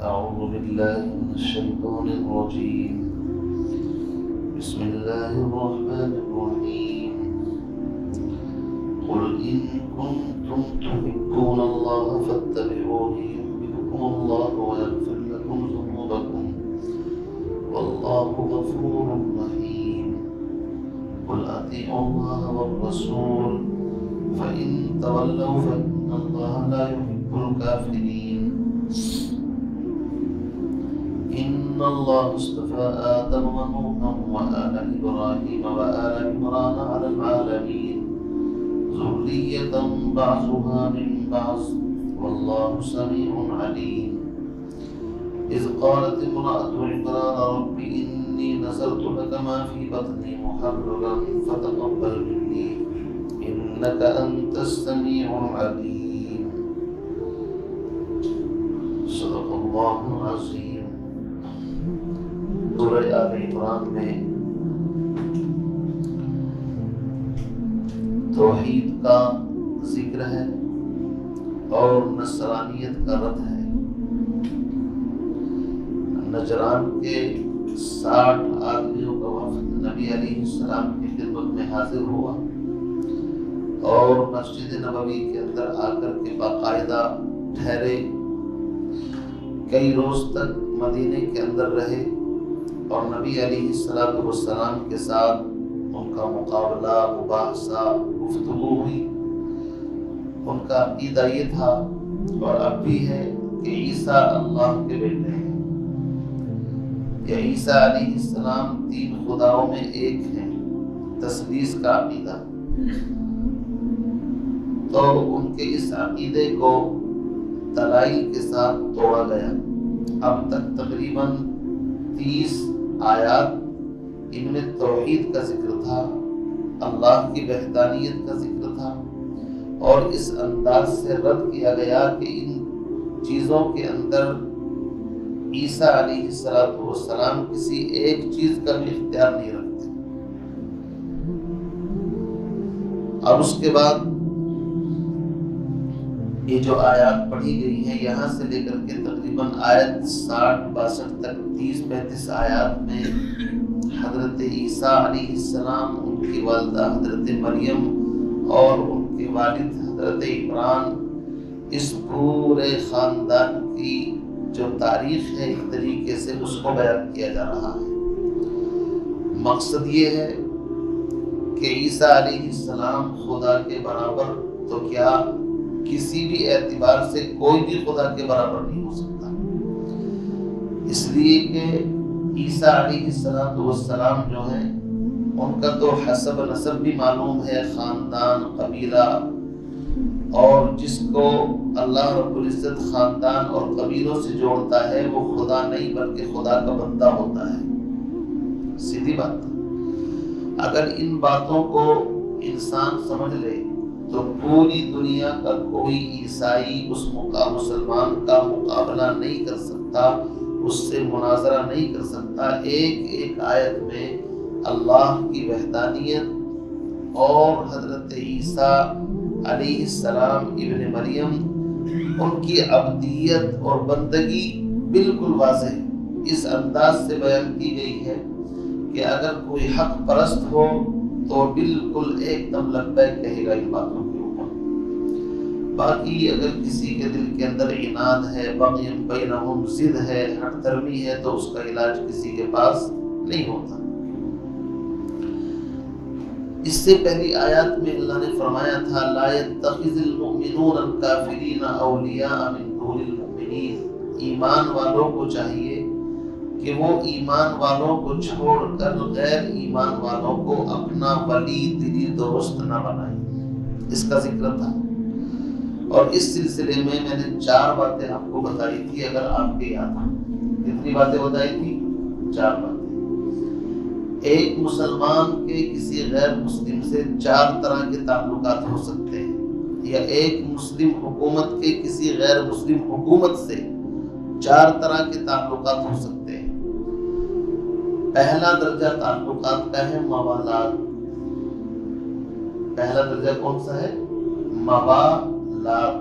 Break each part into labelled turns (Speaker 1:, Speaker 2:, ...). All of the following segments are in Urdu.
Speaker 1: أعوذ بالله من الشيطان الرجيم. بسم الله الرحمن الرحيم. قل إن كنتم تحبون الله فاتبعوني يحببكم الله ويغفر لكم ذنوبكم والله غفور رحيم. قل أطيعوا الله والرسول فإن تولوا فإن الله لا يحب الكافرين. إن الله اصطفى آدم ونوحا وآل إبراهيم وآل عمران على العالمين ذرية بعضها من بعض والله سميع عليم. إذ قالت امرأة عمران رب إني نذرت لك ما في بطني محررا فتقبل مني إنك أنت السميع العليم. صدق الله العظيم. سورہ آل عمران میں توحید کا ذکر ہے اور نصرانیت کا رد ہے. نجران کے 60 آدمیوں کا وفد نبی علیہ السلام کی خدمت میں حاضر ہوا اور مسجد نبوی کے اندر آ کر کے باقاعدہ ٹھہرے. کئی روز تک مدینے کے اندر رہے اور نبی علیہ السلام کے ساتھ ان کا مقابلہ، مباحثہ، گفتگو ہوئی. ان کا عقیدہ یہ تھا اور اب بھی ہے کہ عیسیٰ اللہ کے بیٹے ہیں. یہ عیسیٰ علیہ السلام 3 خداؤں میں ایک ہیں، تثلیث کا عقیدہ. تو ان کے اس عقیدے کو دلائل کے ساتھ توڑا گیا. اب تک تقریباً 30 آیات ان میں توحید کا ذکر تھا، اللہ کی وحدانیت کا ذکر تھا اور اس انداز سے رد کیا گیا کہ ان چیزوں کے اندر عیسیٰ علیہ السلام کسی ایک چیز کا بھی اختیار نہیں رکھتے. اور اس کے بعد یہ جو آیات پڑھی گئی ہیں یہاں سے لے کر کے تقریباً آیت 60-62 تک 30-35 آیات میں حضرت عیسیٰ علیہ السلام، ان کی والدہ حضرت مریم اور ان کے والد حضرت عمران، اس پورے خاندان کی جو تاریخ ہے ایک طریقے سے اس کو بیان کیا جا رہا ہے. مقصد یہ ہے کہ عیسیٰ علیہ السلام خدا کے برابر تو کیا کسی بھی اعتبار سے کوئی بھی خدا کے برابر نہیں ہو سکتا. اس لیے کہ عیسیٰ علیہ السلام جو ہیں ان کا تو حسب نسب بھی معلوم ہے، خاندان، قبیلہ، اور جس کو اللہ رب العزت خاندان اور قبیلوں سے جوڑتا ہے وہ خدا نہیں بلکہ خدا کا بندہ ہوتا ہے. سیدھی بات. اگر ان باتوں کو انسان سمجھ لے تو پوری دنیا کا کوئی عیسائی اس مسلمان کا مقابلہ نہیں کر سکتا، اس سے مناظرہ نہیں کر سکتا. ایک ایک آیت میں اللہ کی وحدانیت اور حضرت عیسیٰ علیہ السلام ابن مریم ان کی عبدیت اور بندگی بالکل واضح اس انداز سے بیان کی گئی ہے کہ اگر کوئی حق پرست ہو تو بالکل ایک دم لبیک کہے گا ان باتوں کے اوپر. باقی اگر کسی کے دل کے اندر عناد ہے، بغی بینہم، ضد ہے، ہٹ درمی ہے تو اس کا علاج کسی کے پاس نہیں ہوتا. اس سے پہلی آیات میں اللہ نے فرمایا تھا لا يتخذ المؤمنون الكافرین اولیاء من دون المؤمنین. ایمان والوں کو چاہیے کہ وہ ایمان والوں کو چھوڑ کر غیر ایمان والوں کو اپنا ولی دلی دوست نہ بنائیں. اس کا ذکر تھا. اور اس سلسلے میں نے 4 باتیں آپ کو بتائی تھی. اگر آپ کے یاد ہیں کتنی باتیں بتائی تھی؟ 4 باتیں. ایک مسلمان کے کسی غیر مسلم سے 4 طرح کے تعلقات ہو سکتے ہیں، یا ایک مسلم حکومت کے کسی غیر مسلم حکومت سے 4 طرح کے تعلقات ہو سکتے ہیں. پہلا درجہ تعلقات کا ہے موالات. پہلا درجہ کون سا ہے؟ موالات.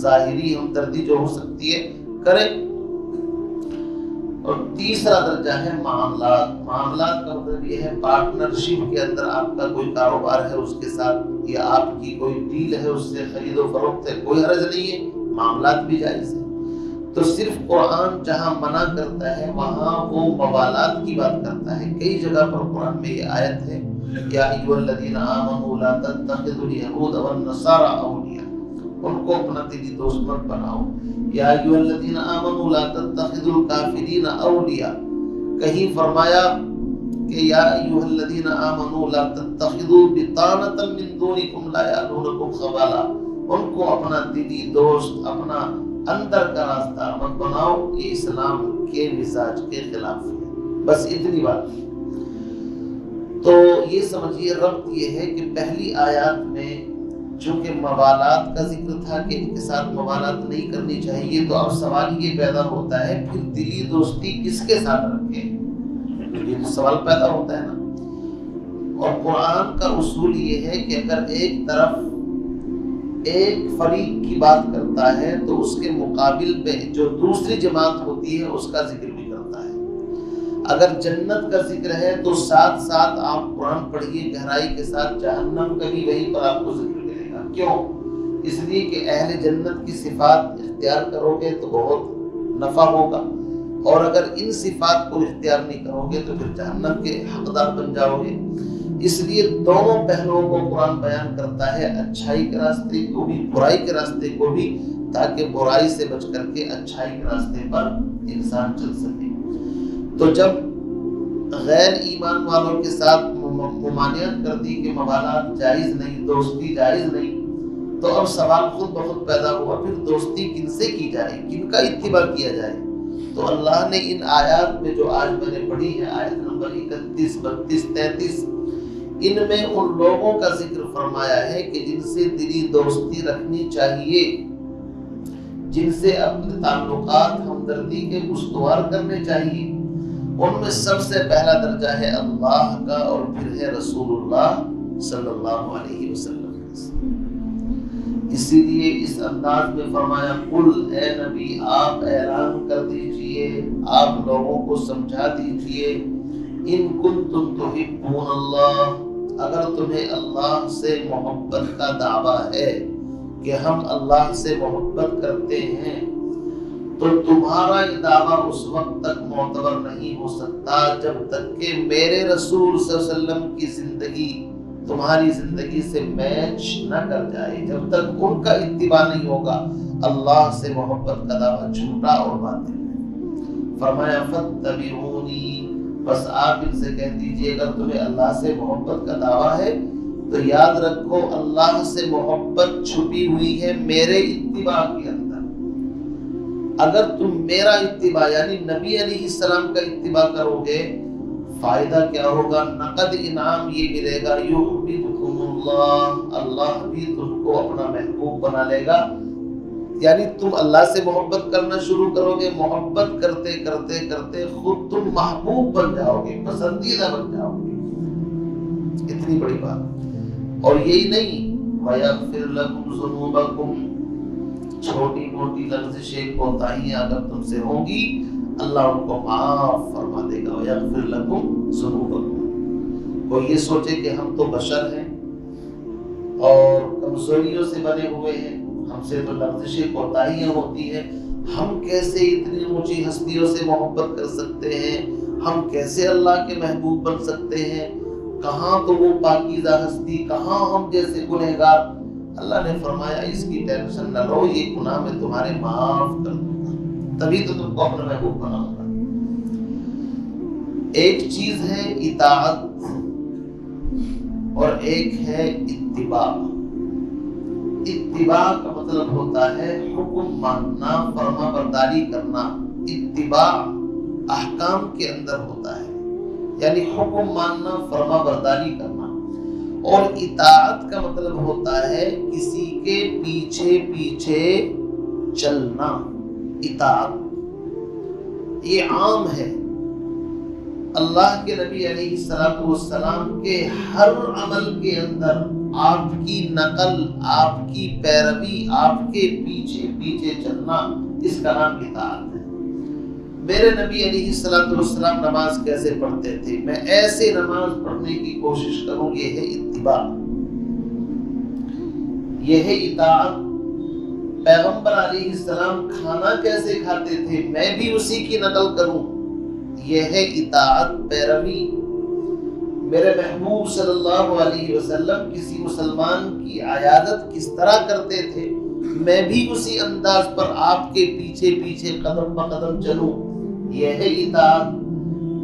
Speaker 1: ظاہری ہمدردی جو ہو سکتی ہے کریں۔ اور تیسرا درجہ ہے معاملات۔ معاملات کا مطلب یہ ہے پارٹنرشپ کے اندر آپ کا کوئی کاروبار ہے اس کے ساتھ، یا آپ کی کوئی ڈیل ہے اس سے، خرید و فروخت ہے، کوئی حرج نہیں ہے، معاملات بھی جائز ہے۔ تو صرف قرآن جہاں منع کرتا ہے وہاں وہ موالات کی بات کرتا ہے۔ کئی جگہ پر قرآن میں یہ آیت ہے، یا ایھا الذین آمنوا لا تتخذوا اليهود والنصارى اولیاء، ان کو اپنا دلی دوست مت بناؤ۔ یا ایھا الذین آمنوا لا تتخذوا الکافرین اولیاء، کہیں فرمایا کہ یا ایھا الذین آمنوا لا تتخذوا بطانۃ من دونکم لا یعلونکم خبالا، ان کو اپنا دلی دوست، اپنا اندر کا راستہ مت بناؤ، یہ اسلام کے مزاج کے خلاف ہے۔ بس اتنی بات ہے۔ تو یہ سمجھیے ربط یہ ہے کہ پہلی آیات میں چونکہ موالات کا ذکر تھا کہ ان کے ساتھ موالات نہیں کرنی چاہیے، تو اب سوال یہ پیدا ہوتا ہے پھر دلی دوستی کس کے ساتھ رکھیں، یہ تو سوال پیدا ہوتا ہے نا۔ اور قرآن کا اصول یہ ہے کہ اگر ایک طرف ایک فریق کی بات کرتا ہے تو اس کے مقابل پہ جو دوسری جماعت ہوتی ہے اس کا ذکر بھی کرتا ہے۔ اگر جنت کا ذکر ہے تو ساتھ ساتھ آپ قرآن پڑھیے گہرائی کے ساتھ، جہنم کا بھی وہیں پر آپ کو ذکر ملے گا۔ کیوں؟ اس لیے کہ اہل جنت کی صفات اختیار کرو گے تو بہت نفع ہوگا، اور اگر ان صفات کو اختیار نہیں کرو گے تو پھر جہنم کے حقدار بن جاؤ گے۔ اس لیے دونوں پہلوؤں کو قرآن بیان کرتا ہے، اچھائی کے راستے کو بھی، برائی کے راستے کو بھی، تاکہ برائی سے بچ کر کے اچھائی کے راستے پر انسان چل سکے۔ تو جب غیر ایمان والوں کے ساتھ ممانعت کر دی کہ موالات جائز نہیں، دوستی جائز نہیں، تو اب سوال خود بخود پیدا ہوا پھر دوستی کن سے کی جائے، کن کا اتباع کیا جائے۔ تو اللہ نے ان آیات میں جو آج میں نے پڑھی ہے، آیت نمبر 31، 32، 33، ان میں ان لوگوں کا ذکر فرمایا ہے کہ جن سے دلی دوستی رکھنی چاہیے، جن سے اپنے تعلقات ہمدردی کے استوار کرنے چاہیے۔ ان میں سب سے پہلا درجہ ہے اللہ کا، اور پھر ہے رسول اللہ صلی اللہ علیہ وسلم۔ اسی لیے اس انداز میں فرمایا، قل اے نبی آپ اعلان کر دیجئے، آپ لوگوں کو سمجھا دیجئے، ان کنتم تحبون اللہ، اگر تمہیں اللہ سے محبت کا دعویٰ ہے کہ ہم اللہ سے محبت کرتے ہیں، تو تمہارا یہ دعویٰ اس وقت تک معتبر نہیں ہو سکتا جب تک کہ میرے رسول صلی اللہ علیہ وسلم کی زندگی تمہاری زندگی سے میچ نہ کر جائے، جب تک ان کا اتباع نہیں ہوگا اللہ سے محبت کا دعویٰ جھوٹا اور باطل ہے۔ فرمایا فاتبعونی، بس آپ ان سے کہہ دیجئے اگر تمہیں اللہ سے محبت کا دعویٰ ہے تو یاد رکھو اللہ سے محبت چھپی ہوئی ہے میرے اتباع کے اندر۔ اگر تم میرا اتباع یعنی نبی علیہ السلام کا اتباع کرو گے، فائدہ کیا ہوگا؟ نقد انعام یہ ملے گا، یحببکم اللہ، اللہ بھی تم کو اپنا محبوب بنا لے گا۔ یعنی تم اللہ سے محبت کرنا شروع کرو گے، محبت کرتے کرتے کرتے خود تم محبوب بن جاؤ گے، پسندیدہ بن جاؤ گے۔ اتنی بڑی بات۔ اور یہی نہیں، وَيَغْفِرْ لَكُمْ ذُنُوبَكُمْ، چھوٹی موٹی لغزشیں کوتاہیاں اگر تم سے ہوں گی اللہ ان کو معاف فرما دے گا۔ وَيَغْفِرْ لَكُمْ ذُنُوبَكُمْ۔ کوئی یہ سوچے کہ ہم تو بشر ہیں اور کمزوریوں سے بنے ہوئے ہیں، ہم سے تو لغزشیں کوتاہیاں ہوتی ہیں، ہم کیسے اتنی اونچی ہستیوں سے محبت کر سکتے ہیں، ہم کیسے اللہ کے محبوب بن سکتے ہیں، کہاں تو وہ پاکیزہ ہستی، کہاں ہم جیسے گنہگار۔ اللہ نے فرمایا اس کی ٹینشن نہ لو، یہ گناہ میں تمہارے معاف کر دوں گا، تبھی تو تم کو اپنا محبوب بناؤں گا۔ ایک چیز ہے اطاعت اور ایک ہے اتباع۔ اتباع کا مطلب ہوتا ہے حکم ماننا، فرما برداری کرنا۔ اتباع احکام کے اندر ہوتا ہے، یعنی حکم ماننا، فرما برداری کرنا۔ اور اطاعت کا مطلب ہوتا ہے کسی کے پیچھے پیچھے چلنا۔ اطاعت یہ عام ہے، اللہ کے نبی علیہ الصلوۃ والسلام کے ہر عمل کے اندر آپ کی نقل، آپ کی پیروی، آپ کے پیچھے پیچھے چلنا، اس کا نام اطاعت ہے۔ میرے نبی علیہ الصلوۃ والسلام نماز کیسے پڑھتے تھے، میں ایسے نماز پڑھنے کی کوشش کروں، یہ ہے اتباع، یہ ہے اطاعت۔ پیغمبر علیہ السلام کھانا کیسے کھاتے تھے، میں بھی اسی کی نقل کروں، یہ ہے اطاعت، پیروی۔ میرے محبوب صلی اللہ علیہ وسلم کسی مسلمان کی عیادت کس طرح کرتے تھے، میں بھی اسی انداز پر آپ کے پیچھے پیچھے قدم بقدم چلوں، یہ ہے اطاعت۔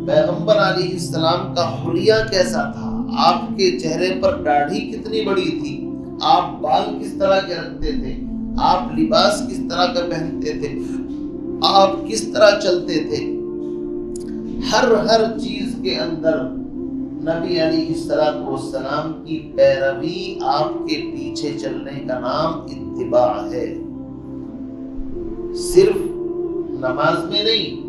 Speaker 1: پیغمبر علیہ السلام کا حلیہ کیسا تھا، آپ کے چہرے پر داڑھی کتنی بڑی تھی، آپ بال کس طرح کے رکھتے تھے، آپ لباس کس طرح کا پہنتے تھے، آپ کس طرح چلتے تھے، ہر چیز کے اندر نبی علیہ الصلوۃ والسلام کی پیروی، آپ کے پیچھے چلنے کا نام اتباع ہے۔ صرف نماز میں نہیں،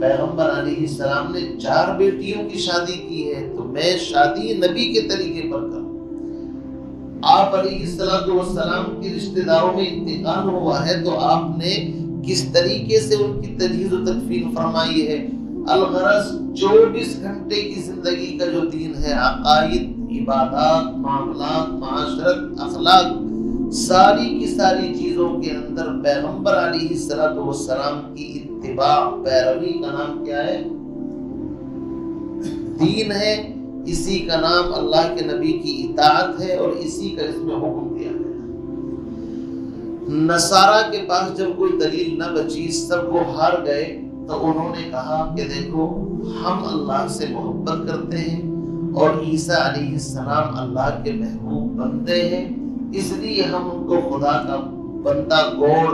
Speaker 1: پیغمبر علیہ السلام نے 4 بیٹیوں کی شادی کی ہے، تو میں شادی نبی کے طریقے پر کروں۔ آپ علیہ الصلوۃ والسلام کے رشتہ داروں میں انتقال ہوا ہے تو آپ نے کس طریقے سے ان کی تجہیز و تکفین فرمائی ہے۔ الغرض 24 گھنٹے کی زندگی کا جو دین ہے، عقائد، عبادات، معاملات، معاشرت، اخلاق، ساری کی ساری چیزوں کے اندر پیغمبر علیہ الصلوۃ والسلام کی اتباع، پیروی کا نام کیا ہے؟ دین ہے۔ اسی کا نام اللہ کے نبی کی اطاعت ہے، اور اسی کا اس میں حکم دیا گیا۔ نصارہ کے پاس جب کوئی دلیل نہ بچی، سب وہ ہار گئے، تو انہوں نے کہا کہ دیکھو، ہم اللہ سے محبت کرتے ہیں اور عیسیٰ علیہ السلام اللہ کے محبوب بندے ہیں، اس لیے ہم ان کو خدا کا بندہ گوڑ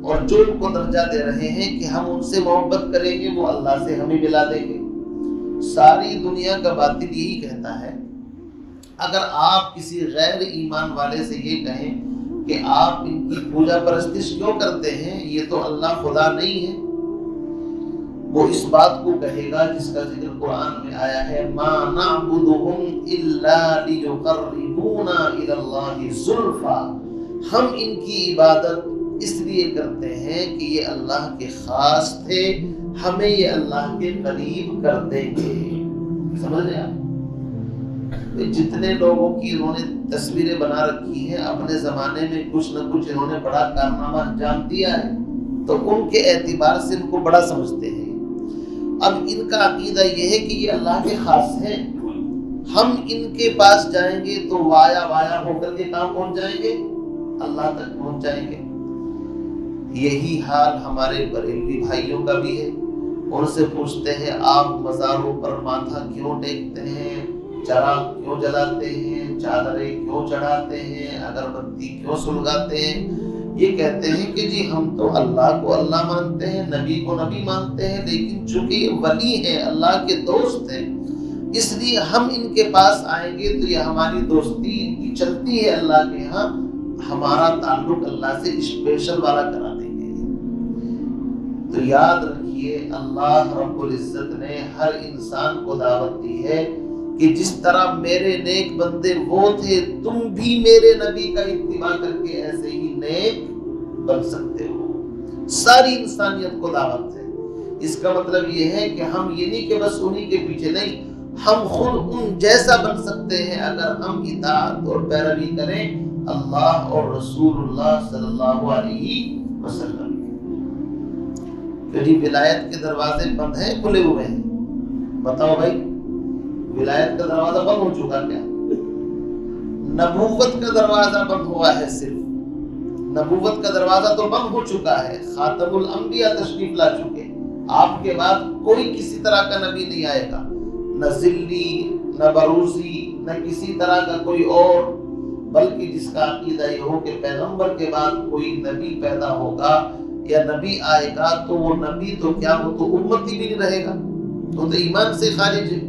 Speaker 1: اور جو ان کو درجہ دے رہے ہیں کہ ہم ان سے محبت کریں گے، وہ اللہ سے ہمیں ملا دیں گے۔ ساری دنیا کا باطل یہی کہتا ہے، اگر آپ کسی غیر ایمان والے سے یہ کہیں کہ آپ ان کی پوجا پرستش کیوں کرتے ہیں، یہ تو اللہ خدا نہیں ہے، وہ اس بات کو کہے گا جس کا ذکر قرآن میں آیا ہے، ما نعبدهم الا ليقربونا الى الله زلفا، ہم ان کی عبادت اس لیے کرتے ہیں کہ یہ اللہ کے خاص تھے، ہمیں یہ اللہ کے قریب کر دیں گے۔ سمجھ رہے آپ؟ جتنے لوگوں کی انہوں نے تصویریں بنا رکھی ہیں، اپنے زمانے میں کچھ نہ کچھ انہوں نے بڑا کارنامہ انجام دیا ہے، تو ان کے اعتبار سے ان کو بڑا سمجھتے ہیں۔ اب ان کا عقیدہ یہ ہے کہ یہ اللہ کے خاص ہیں، ہم ان کے پاس جائیں گے تو وایا وایا ہو کر کے کہاں پہنچ جائیں گے؟ اللہ تک پہنچ جائیں گے۔ یہی حال ہمارے بریلوی بھائیوں کا بھی ہے۔ ان سے پوچھتے ہیں، آپ مزاروں پر ماتھا کیوں ٹیکتے ہیں، چراغ کیوں جلاتے ہیں، چادریں کیوں چڑھاتے ہیں، اگربتی کیوں سلگاتے ہیں؟ یہ کہتے ہیں کہ جی ہم تو اللہ کو اللہ مانتے ہیں، نبی کو نبی مانتے ہیں، لیکن چونکہ یہ ولی ہیں، اللہ کے دوست ہیں، اس لیے ہم ان کے پاس آئیں گے تو یہ ہماری دوستی ان کی چلتی ہے اللہ کے ہاں، ہمارا تعلق اللہ سے اسپیشل والا کرا دیں گے۔ تو یاد رکھیے، اللہ رب العزت نے ہر انسان کو دعوت دی ہے کہ جس طرح میرے نیک بندے وہ تھے، تم بھی میرے نبی کا اتباع کر کے ایسے ہی نیک بن سکتے ہو۔ ساری انسانیت کو دعوت ہے۔ اس کا مطلب یہ ہے کہ ہم یہ نہیں کہ بس انہی کے پیچھے نہیں، ہم خود ان جیسا بن سکتے ہیں اگر ہم اطاعت اور پیروی کریں اللہ اور رسول اللہ صلی اللہ علیہ وسلم۔ کہ ولایت کے دروازے بند ہیں کھلے ہوئے ہیں؟ بتاؤ بھائی، ولایت کا دروازہ بند ہو چکا کیا؟ نبوت کا دروازہ بند ہوا ہے، صرف نبوت کا دروازہ تو بند ہو چکا ہے، خاتم الانبیاء تشریف لا چکے، آپ کے بعد کوئی کسی طرح کا نبی نہیں آئے گا، نہ ذلی، نہ بروزی، نہ کسی طرح کا کوئی اور، بلکہ جس کا عقیدہ یہ ہو کہ پیغمبر کے بعد کوئی نبی پیدا ہوگا یا نبی آئے گا تو وہ نبی تو کیا، وہ تو امتی بھی نہیں رہے گا، وہ تو ایمان سے خارج ہے۔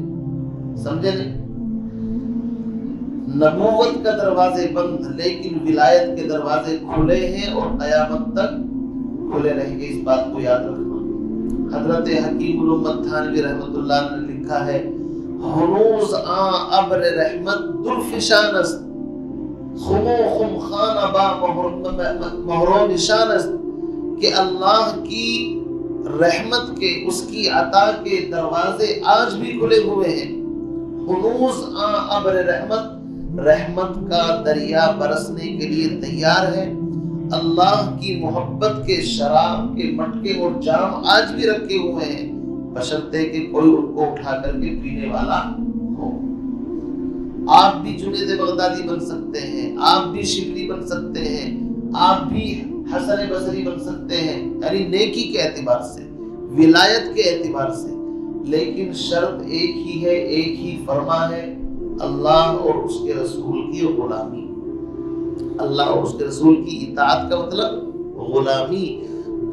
Speaker 1: سمجھے نہیں؟ نبوت کا دروازے بند، لیکن ولایت کے دروازے کھلے ہیں اور قیامت تک کھلے رہیں گے، اس بات کو یاد رکھنا۔ حضرت حکیم الامت تھانوی رحمۃ اللہ نے لکھا ہے ہنوز آن ابر رحمت درفشان است، خمو خم خان ابا مہرو نشان است، کہ اللہ کی رحمت کے، اس کی عطا کے دروازے آج بھی کھلے ہوئے ہیں۔ ہنوز آن ابر رحمت، رحمت کا دریا برسنے کے لیے تیار ہے۔ اللہ کی محبت کے شراب کے مٹکے اور جام آج بھی رکھے ہوئے ہیں، بشرطے کہ کوئی ان کو اٹھا کر کے پینے والا ہو۔ آپ بھی جنید بغدادی بن سکتے ہیں، آپ بھی شبلی بن سکتے ہیں، آپ بھی حسن بصری بن سکتے ہیں، یعنی نیکی کے اعتبار سے، ولایت کے اعتبار سے، لیکن شرط ایک ہی ہے، ایک ہی فرما ہے، اللہ اور اس کے رسول کی غلامی۔ اللہ اور اس کے رسول کی اطاعت کا مطلب غلامی۔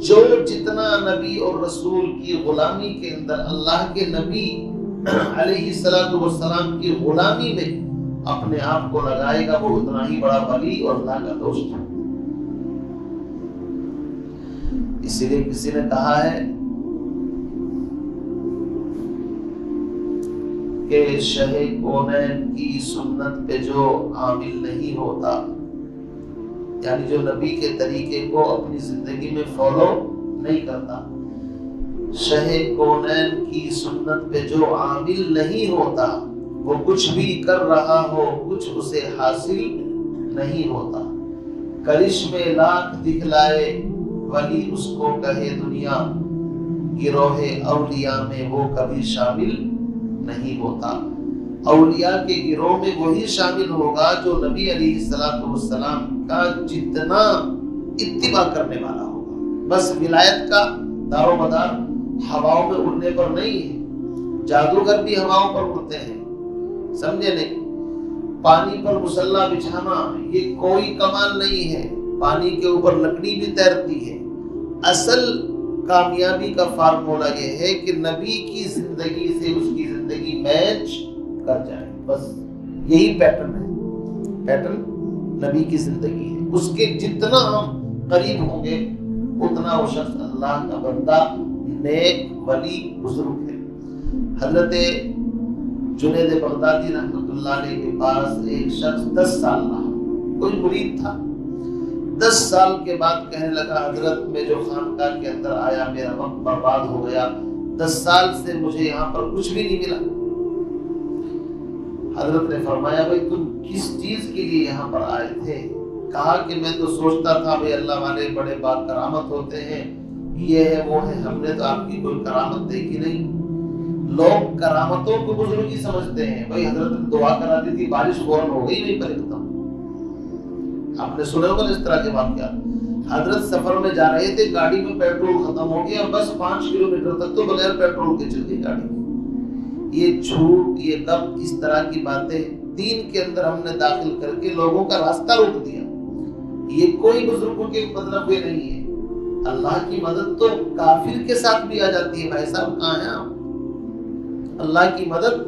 Speaker 1: جو جتنا نبی اور رسول کی غلامی کے اندر اللہ کے نبی علیہ السلام کی غلامی میں اپنے آپ کو لگائے گا، وہ اتنا ہی بڑا ولی اور اللہ کا دوست ہے۔ اسی لیے کسی نے کہا ہے کہ شہ کونین کی سنت پہ جو عامل نہیں ہوتا، یعنی جو نبی کے طریقے کو اپنی زندگی میں فالو نہیں کرتا، شہ کونین کی سنت پہ جو عامل نہیں ہوتا، وہ کچھ بھی کر رہا ہو کچھ اسے حاصل نہیں ہوتا۔ کرشمے لاکھ دکھلائے ولی اس کو کہے دنیا، گروہ اولیاء میں وہ کبھی شامل نہیں ہوتا۔ اولیاء کے گروہ میں وہی شامل ہوگا جو نبی علیہ السلام کا جتنا اتباع کرنے والا ہوگا۔ بس ولایت کا دار و مدار ہواؤں میں اڑنے پر نہیں ہے۔ جادوگر بھی ہواؤں پر اڑتے ہیں، سمجھے نہیں؟ پانی پر مسلح بچھانا یہ کوئی کمال نہیں ہے، پانی کے اوپر لکڑی بھی تیرتی ہے۔ اصل کامیابی کا فارمولہ یہ ہے کہ نبی کی زندگی سے اس کی زندگی میچ کر جائے، بس یہی پیٹرن ہے، پیٹرن نبی کی زندگی ہے۔ اس کے جتنا ہم قریب ہوں گے اتنا وہ شخص اللہ کا بندہ، نیک، ولی، بزرگ ہے۔ حضرت جنید بغدادی رحمۃ اللہ علیہ کے پاس ایک شخص 10 سال رہا، کوئی مرید تھا۔ 10 سال کے بعد کہنے لگا حضرت میں جو خانقاہ کے اندر آیا میرا وقت برباد ہو گیا، 10 سال سے مجھے یہاں پر کچھ بھی نہیں ملا۔ حضرت نے فرمایا بھائی تم کس چیز کے لیے یہاں پر آئے تھے؟ کہا کہ میں تو سوچتا تھا بھائی اللہ والے بڑے با کرامت ہوتے ہیں، یہ ہے وہ ہے، ہم نے تو آپ کی کوئی کرامت دیکھی نہیں۔ لوگ کرامتوں کو بزرگی سمجھتے ہیں، بھائی حضرت نے دعا کرا دی تھی بارش فوراً ہو گئی نہیں پر ایک دم۔ آپ نے سنے ہوگا اس طرح کے واقعات۔ حضرت سفر میں جا رہے تھے، گاڑی میں پیٹرول ختم ہو گیا، بس 5 کلومیٹر تک تو بغیر پیٹرول کے چل گئی گاڑی۔ یہ جھوٹ، یہ غلط، اس طرح کی باتیں دین کے اندر ہم نے داخل کر کے لوگوں کا راستہ روک دیا۔ یہ کوئی بزرگوں کے مطلب یہ نہیں ہے۔ اللہ کی مدد تو کافر کے ساتھ بھی آ جاتی ہے۔ بھائی صاحب کہاں ہیں آپ؟ اللہ کی مدد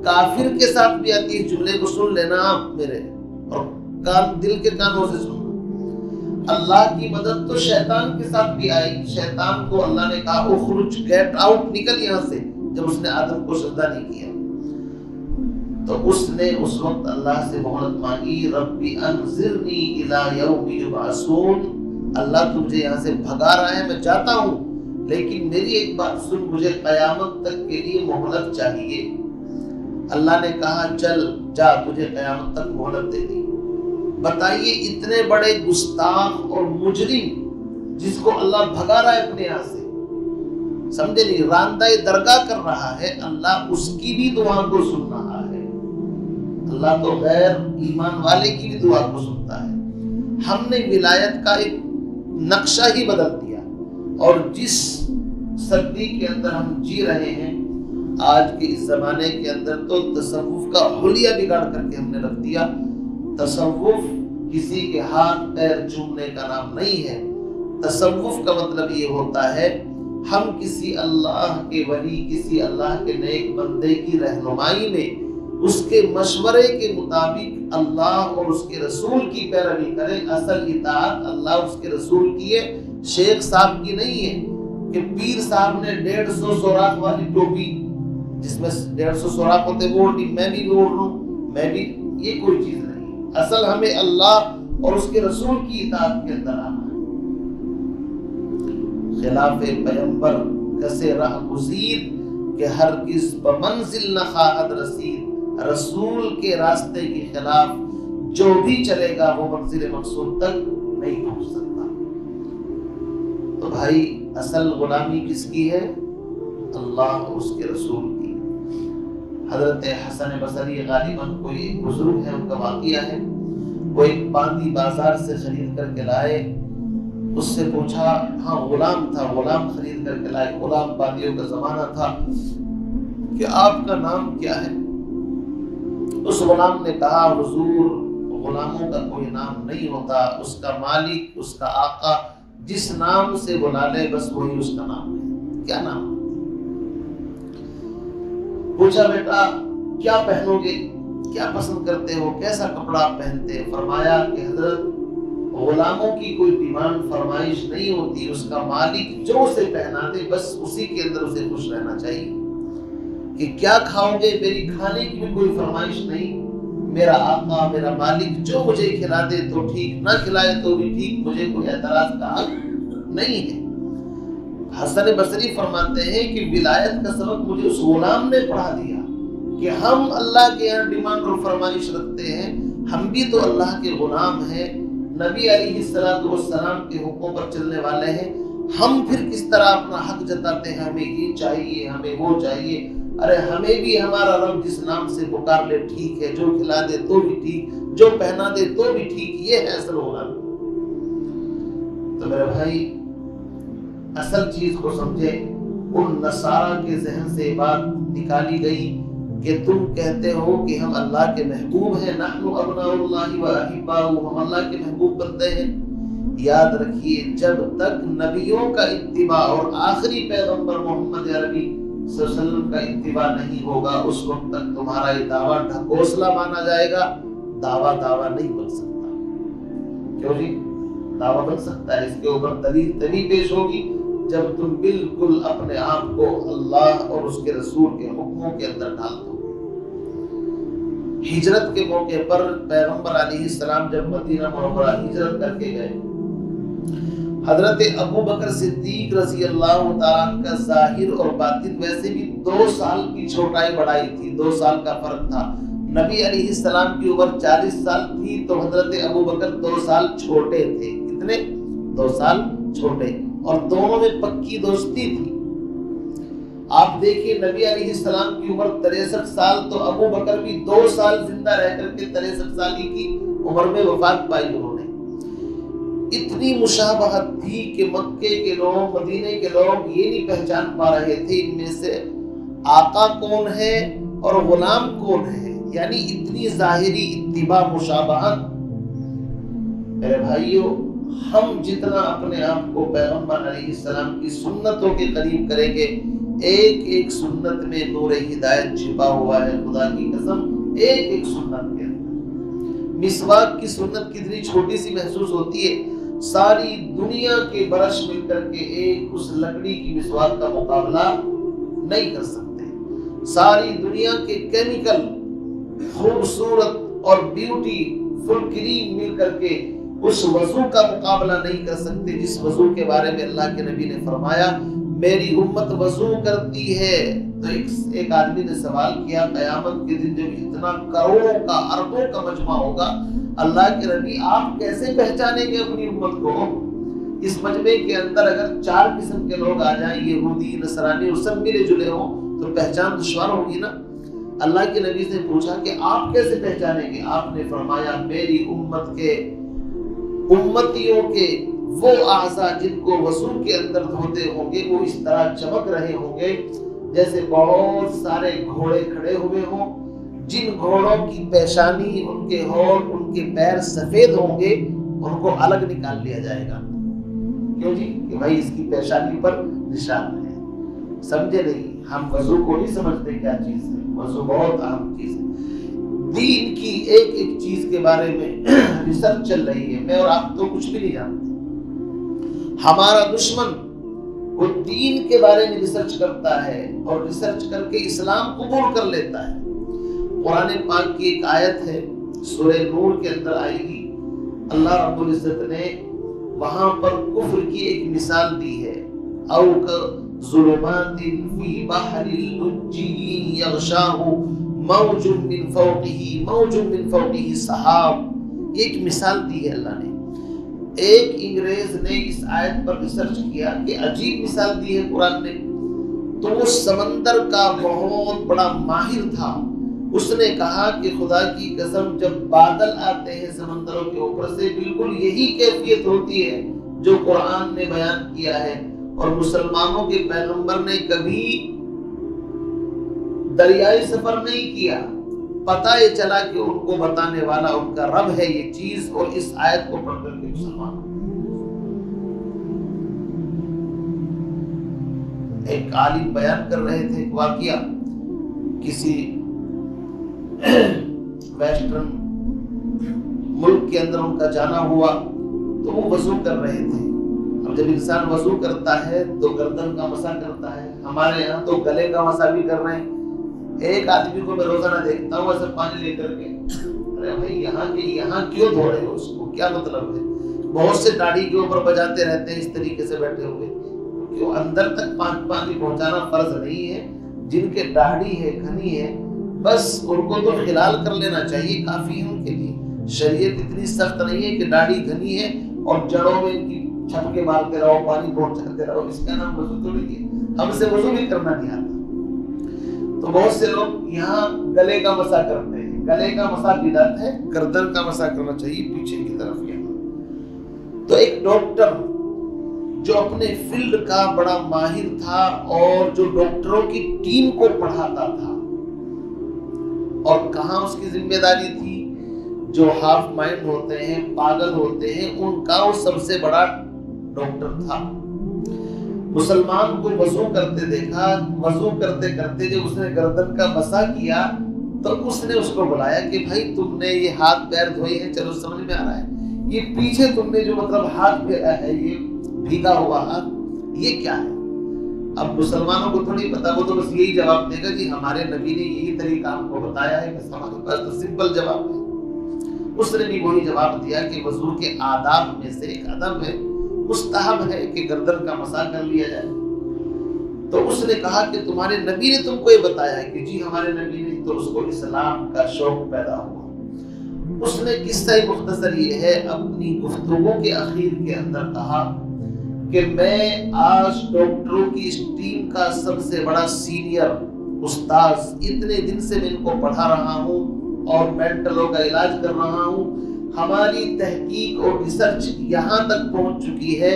Speaker 1: کافر کے ساتھ بھی آتی ہے۔ جملے کو سن لینا آپ میرے، اور کان دل کے کانوں سے سننا۔ اللہ کی مدد تو شیطان کے ساتھ بھی آئی۔ شیطان کو اللہ نے کہا اخرج، گیٹ آؤٹ، نکل یہاں سے، جب اس نے آدم کو سجدہ نہیں کیا تو اس نے اس وقت اللہ سے مہلت مانگی، ربی انظرنی الی یوم یبعثون، اللہ تجھے یہاں سے بھگا رہا ہے، میں جاتا ہوں لیکن میری ایک بات سن، مجھے قیامت تک کے لیے مہلت چاہیے۔ اللہ نے کہا چل جا، تجھے قیامت تک مہلت دے دی۔ بتائیے اتنے بڑے گستاخ اور مجرم جس کو اللہ بھگا رہا ہے اپنے یہاں سے، سمجھے نہیں، راندہ درگاہ کر رہا ہے، اللہ اس کی بھی دعا کو سن رہا ہے۔ اللہ تو غیر ایمان والے کی بھی دعا کو سنتا ہے۔ ہم نے ولایت کا ایک نقشہ ہی بدل دیا، اور جس صدی کے اندر ہم جی رہے ہیں آج کے اس زمانے کے اندر، تو تصوف کا حلیہ بگاڑ کر کے ہم نے رکھ دیا۔ تصوف کسی کے ہاتھ پیر چومنے کا نام نہیں ہے۔ تصوف کا مطلب یہ ہوتا ہے ہم کسی اللہ کے ولی، کسی اللہ کے نیک بندے کی رہنمائی میں، اس کے مشورے کے مطابق اللہ اور اس کے رسول کی پیروی کریں۔ اصل اطاعت اللہ اس کے رسول کی ہے، شیخ صاحب کی نہیں ہے۔ کہ پیر صاحب نے 150 سوراخ والی ٹوپی جس میں 150 سوراخ ہوتے وہ میں بھی اوڑھ لوں، میں بھی، یہ کوئی چیز نہیں۔ اصل ہمیں اللہ اور اس کے رسول کی اطاعت کے اندر آنا ہے۔ خلاف پیغمبر کسے رہ گزید کہ ہرگز بمنزل نہ خواہد رسید، رسول کے راستے کے خلاف جو بھی چلے گا وہ منزل مقصود تک نہیں پہنچ سکتا۔ تو بھائی اصل غلامی کس کی ہے؟ اللہ اور اس کے رسول کی۔ حضرت حسن بصری غالباً کوئی ایک بزرگ ہے، ان کا واقعہ ہے، وہ ایک باندی بازار سے خرید کر کے لائے، اس سے پوچھا، ہاں غلام تھا، غلام خرید کر کے لائے، غلام باندیوں کا زمانہ تھا، کہ آپ کا نام کیا ہے؟ اس غلام نے کہا، حضور غلاموں کا کوئی نام نہیں ہوتا، اس کا مالک، اس کا آقا جس نام سے بلا لے بس وہی اس کا نام ہے۔ کیا نام؟ پوچھا، بیٹا کیا پہنو گے، کیا پسند کرتے ہو، کیسا کپڑا آپ پہنتے ہیں؟ فرمایا کہ حضرت غلاموں کی کوئی ڈیمانڈ فرمائش نہیں ہوتی، اس کا مالک جو اسے پہنا دے بس اسی کے اندر اسے خوش رہنا چاہیے۔ کہ کیا کھاؤ گے، میری کھانے کی بھی کوئی فرمائش نہیں، میرا آقا میرا مالک جو مجھے کھلا دے تو ٹھیک، نہ کھلائے تو بھی ٹھیک، مجھے کوئی اعتراض کا حق نہیں ہے۔ حسن بصری فرماتے ہیں کہ ولایت کا سبق مجھے اس غلام نے پڑھا دیا کہ ہم اللہ کے یہاں ڈیمانڈ اور فرمائش رکھتے ہیں، ہم بھی تو اللہ کے غلام ہیں، نبی علیہ السلام کے حکموں پر چلنے والے ہیں، ہم پھر کس طرح اپنا حق جتاتے ہیں، ہمیں یہ چاہیے، ہمیں وہ چاہیے؟ ارے ہمیں بھی ہمارا رب جس نام سے پکار لے ٹھیک ہے، جو کھلا دے تو بھی ٹھیک، جو پہنا دے تو بھی ٹھیک، یہ ہے اصل غلامی۔ تو میرے بھائی اصل چیز کو سمجھے، ان نصارہ کے ذہن سے بات نکالی گئی کہ تم کہتے ہو کہ ہم اللہ کے محبوب ہیں، نحن ابناء اللہ و احباؤہ، ہم اللہ کے محبوب بنتے ہیں۔ یاد رکھیے جب تک نبیوں کا اتباع اور آخری پیغمبر محمد عربی صلی اللہ علیہ وسلم کا اتباع نہیں ہوگا، اس وقت تک تمہارا یہ دعویٰ ڈھکوسلا مانا جائے گا، دعویٰ نہیں بن سکتا۔ کیوں جی؟ دعویٰ بن سکتا ہے، اس کے اوپر دلیل تبھی پیش ہوگی جب تم بالکل اپنے آپ کو اللہ اور اس کے رسول کے حکموں کے اندر ڈال دو۔ ہجرت کے موقع پر پیغمبر علیہ السلام جب مدینہ منورہ ہجرت کر کے گئے، حضرت ابو بکر صدیق رضی اللہ تعالیٰ عنہ کا ظاہر اور باطن ویسے بھی 2 سال کی چھوٹائی بڑائی تھی، 2 سال کا فرق تھا۔ نبی علیہ السلام کی عمر 40 سال تھی تو حضرت ابو بکر 2 سال چھوٹے تھے۔ کتنے؟ 2 سال چھوٹے، اور دونوں میں پکی دوستی تھی۔ آپ دیکھیے نبی علیہ السلام کی عمر 63 سال تو ابو بکر بھی 2 سال زندہ رہ کر کے 63 سال کی عمر میں وفات پائی انہوں نے۔ اتنی مشابہت تھی کہ مکے کے لوگ، مدینے کے لوگ یہ نہیں پہچان پا رہے تھے ان میں سے آقا کون ہے اور غلام کون ہے، یعنی اتنی ظاہری اتباع مشابہت۔ میرے بھائیوں، ہم جتنا اپنے آپ کو پیغمبر علیہ السلام کی سنتوں کے قریب کریں گے، ایک ایک سنت میں نور ہدایت چھپا ہوا ہے، خدا کی قسم، ایک ایک سنت کے اندر۔ مسواک کی سنت کتنی چھوٹی سی محسوس ہوتی ہے، ساری دنیا کے برش مل کر کے ایک اس لکڑی کی مسواک کا مقابلہ نہیں کر سکتے۔ ساری دنیا کے کیمیکل، خوبصورت اور بیوٹی فل کریم مل کر کے اس وضو کا مقابلہ نہیں کر سکتے جس وضو کے بارے میں اللہ کے نبی نے فرمایا میری امت وضو کرتی ہے۔ تو ایک آدمی نے سوال کیا، قیامت کے دن جب اتنا کروڑوں کا، اربوں کا مجمع ہوگا، اللہ کے نبی آپ کیسے پہچانیں گے اپنی امت کو؟ اس مجمع کے اندر اگر 4 قسم کے لوگ آ جائیں، یہودی، نصرانی اور سب ملے جلے ہوں تو پہچان دشوار ہوگی نا۔ اللہ کے نبی سے پوچھا کہ آپ کیسے پہچانیں گے؟ آپ نے فرمایا میری امت کے امتیوں کے وہ اعضاء جن کو وضو کے اندر دھوتے ہوں گے وہ اس طرح چمک رہے ہوں گے جیسے بہت سارے گھوڑے کھڑے ہوئے ہوں، جن گھوڑوں کی پیشانی، ان کے ہونٹ، ان کے پیر سفید ہوں گے، ان کو الگ نکال لیا جائے گا۔ کیوں جی؟ کہ بھائی اس کی پیشانی پر نشان ہے۔ سمجھے نہیں؟ ہم وضو کو نہیں سمجھتے کیا چیز ہے، وضو بہت اہم چیز ہے۔ دین کی ایک ایک چیز کے بارے میں ریسرچ چل رہی ہے، میں اور آپ تو کچھ بھی نہیں جانتے۔ ہمارا دشمن وہ دین کے بارے میں ریسرچ کرتا ہے اور ریسرچ کر کے اسلام قبول کر لیتا ہے۔ قرآن پاک کی ایک آیت ہے سورہ نور کے اندر آئے گی، اللہ رب العزت نے وہاں پر کفر کی ایک مثال دی ہے، او ظلمات فی بحر اللجی یغشاہ موج من فوقہ سحاب، یہ ایک مثال دی ہے اللہ نے۔ ایک انگریز نے اس آیت پر ریسرچ کیا کہ عجیب مثال دی ہے قرآن نے، تو وہ سمندر کا بہت بڑا ماہر تھا، اس نے کہا کہ خدا کی قسم جب بادل آتے ہیں سمندروں کے اوپر سے بالکل یہی کیفیت ہوتی ہے جو قرآن نے بیان کیا ہے، اور مسلمانوں کے پیغمبر نے کبھی دریائی سفر نہیں کیا، پتہ یہ چلا کہ ان کو بتانے والا ان کا رب ہے یہ چیز، اور اس آیت کو پڑھ کر کے مسلمان۔ ایک عالم بیان کر رہے تھے ایک واقعہ، کسی ویسٹرن ملک کے اندر ان کا جانا ہوا تو وہ وضو کر رہے تھے۔ اب جب انسان وضو کرتا ہے تو گردن کا مسح کرتا ہے، ہمارے یہاں تو گلے کا مسح بھی کر رہے ہیں۔ ایک آدمی کو میں روزانہ دیکھتا ہوں ایسے پانی لے کر کے، ارے بھائی یہاں کیوں دھو رہے ہو، اس کو کیا مطلب ہے؟ بہت سے داڑھی کے اوپر بجاتے رہتے ہیں اس طریقے سے بیٹھے ہوئے، کیوں اندر تک پانی پہنچانا فرض نہیں ہے؟ جن کے داڑھی ہے گھنی ہے بس ان کو تو خلال کر لینا چاہیے، کافی ہے ان کے لیے۔ شریعت اتنی سخت نہیں ہے کہ داڑھی گھنی ہے اور جڑوں میں ان کی چھپکے مارتے رہو، پانی پہنچاتے رہو، اس کا نام وضو تھوڑی ہے۔ ہم سے وضو بھی کرنا نہیں آتا، تو بہت سے لوگ یہاں گلے کا مسح کرتے ہیں، گلے کا مسح بدعت ہے، گردن کا مسح کرنا چاہیے پیچھے کی طرف یہاں۔ تو ایک ڈاکٹر جو اپنے فیلڈ کا بڑا ماہر تھا اور جو ڈاکٹروں کی ٹیم کو پڑھاتا تھا، اور کہاں اس کی ذمہ داری تھی؟ جو ہاف مائنڈ ہوتے ہیں، پاگل ہوتے ہیں، ان کا وہ سب سے بڑا ڈاکٹر تھا۔ مسلمان کو وضو کرتے دیکھا، وضو کرتے کرتے جب اس نے گردن کا مسح کیا تو اس نے اس کو بلایا کہ بھائی تم نے یہ ہاتھ پیر دھوئے ہیں، چلو سمجھ میں آ رہا ہے، یہ پیچھے تم نے جو مطلب ہاتھ پھیرا ہے، یہ بھیگا ہوا ہاتھ، یہ کیا ہے؟ اب مسلمانوں کو تھوڑی پتا، وہ تو بس یہی جواب دے گا جی ہمارے نبی نے یہی طریقہ ہم کو بتایا ہے، بس ہمارے پاس تو سمپل جواب ہے۔ اس نے بھی وہی جواب دیا کہ وضو کے آداب میں سے ایک ادب ہے، مستحب ہے کہ گردن کا مسح کر لیا جائے۔ تو اس نے کہا کہ تمہارے نبی نے تم کو یہ بتایا ہے کہ جی ہمارے نبی نے، تو اس کو اسلام کا شوق پیدا ہوا۔ اس نے قصہ مختصر یہ ہے اپنی گفتگو کے اخیر کے اندر کہا کہ میں آج ڈاکٹروں کی اس ٹیم کا سب سے بڑا سینئر استاذ، اتنے دن سے میں ان کو پڑھا رہا ہوں اور مینٹلوں کا علاج کر رہا ہوں، ہماری تحقیق اور ریسرچ یہاں تک پہنچ چکی ہے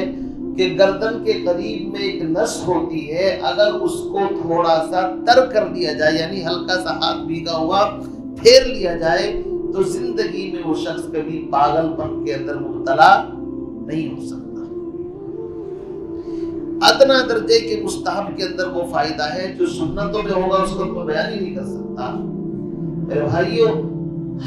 Speaker 1: کہ گردن کے قریب میں ایک نس ہوتی ہے، اگر اس کو تھوڑا سا تر کر دیا جائے، یعنی ہلکا سا ہاتھ بھیگا ہوا پھیر لیا جائے، تو زندگی میں وہ شخص کبھی پاگل پن کے اندر مبتلا نہیں ہو سکتا۔ ادنا درجے کے مستحب کے اندر وہ فائدہ ہے جو سنتوں میں ہوگا، اس کو تو بیان ہی نہیں کر سکتا۔ میرے بھائیوں،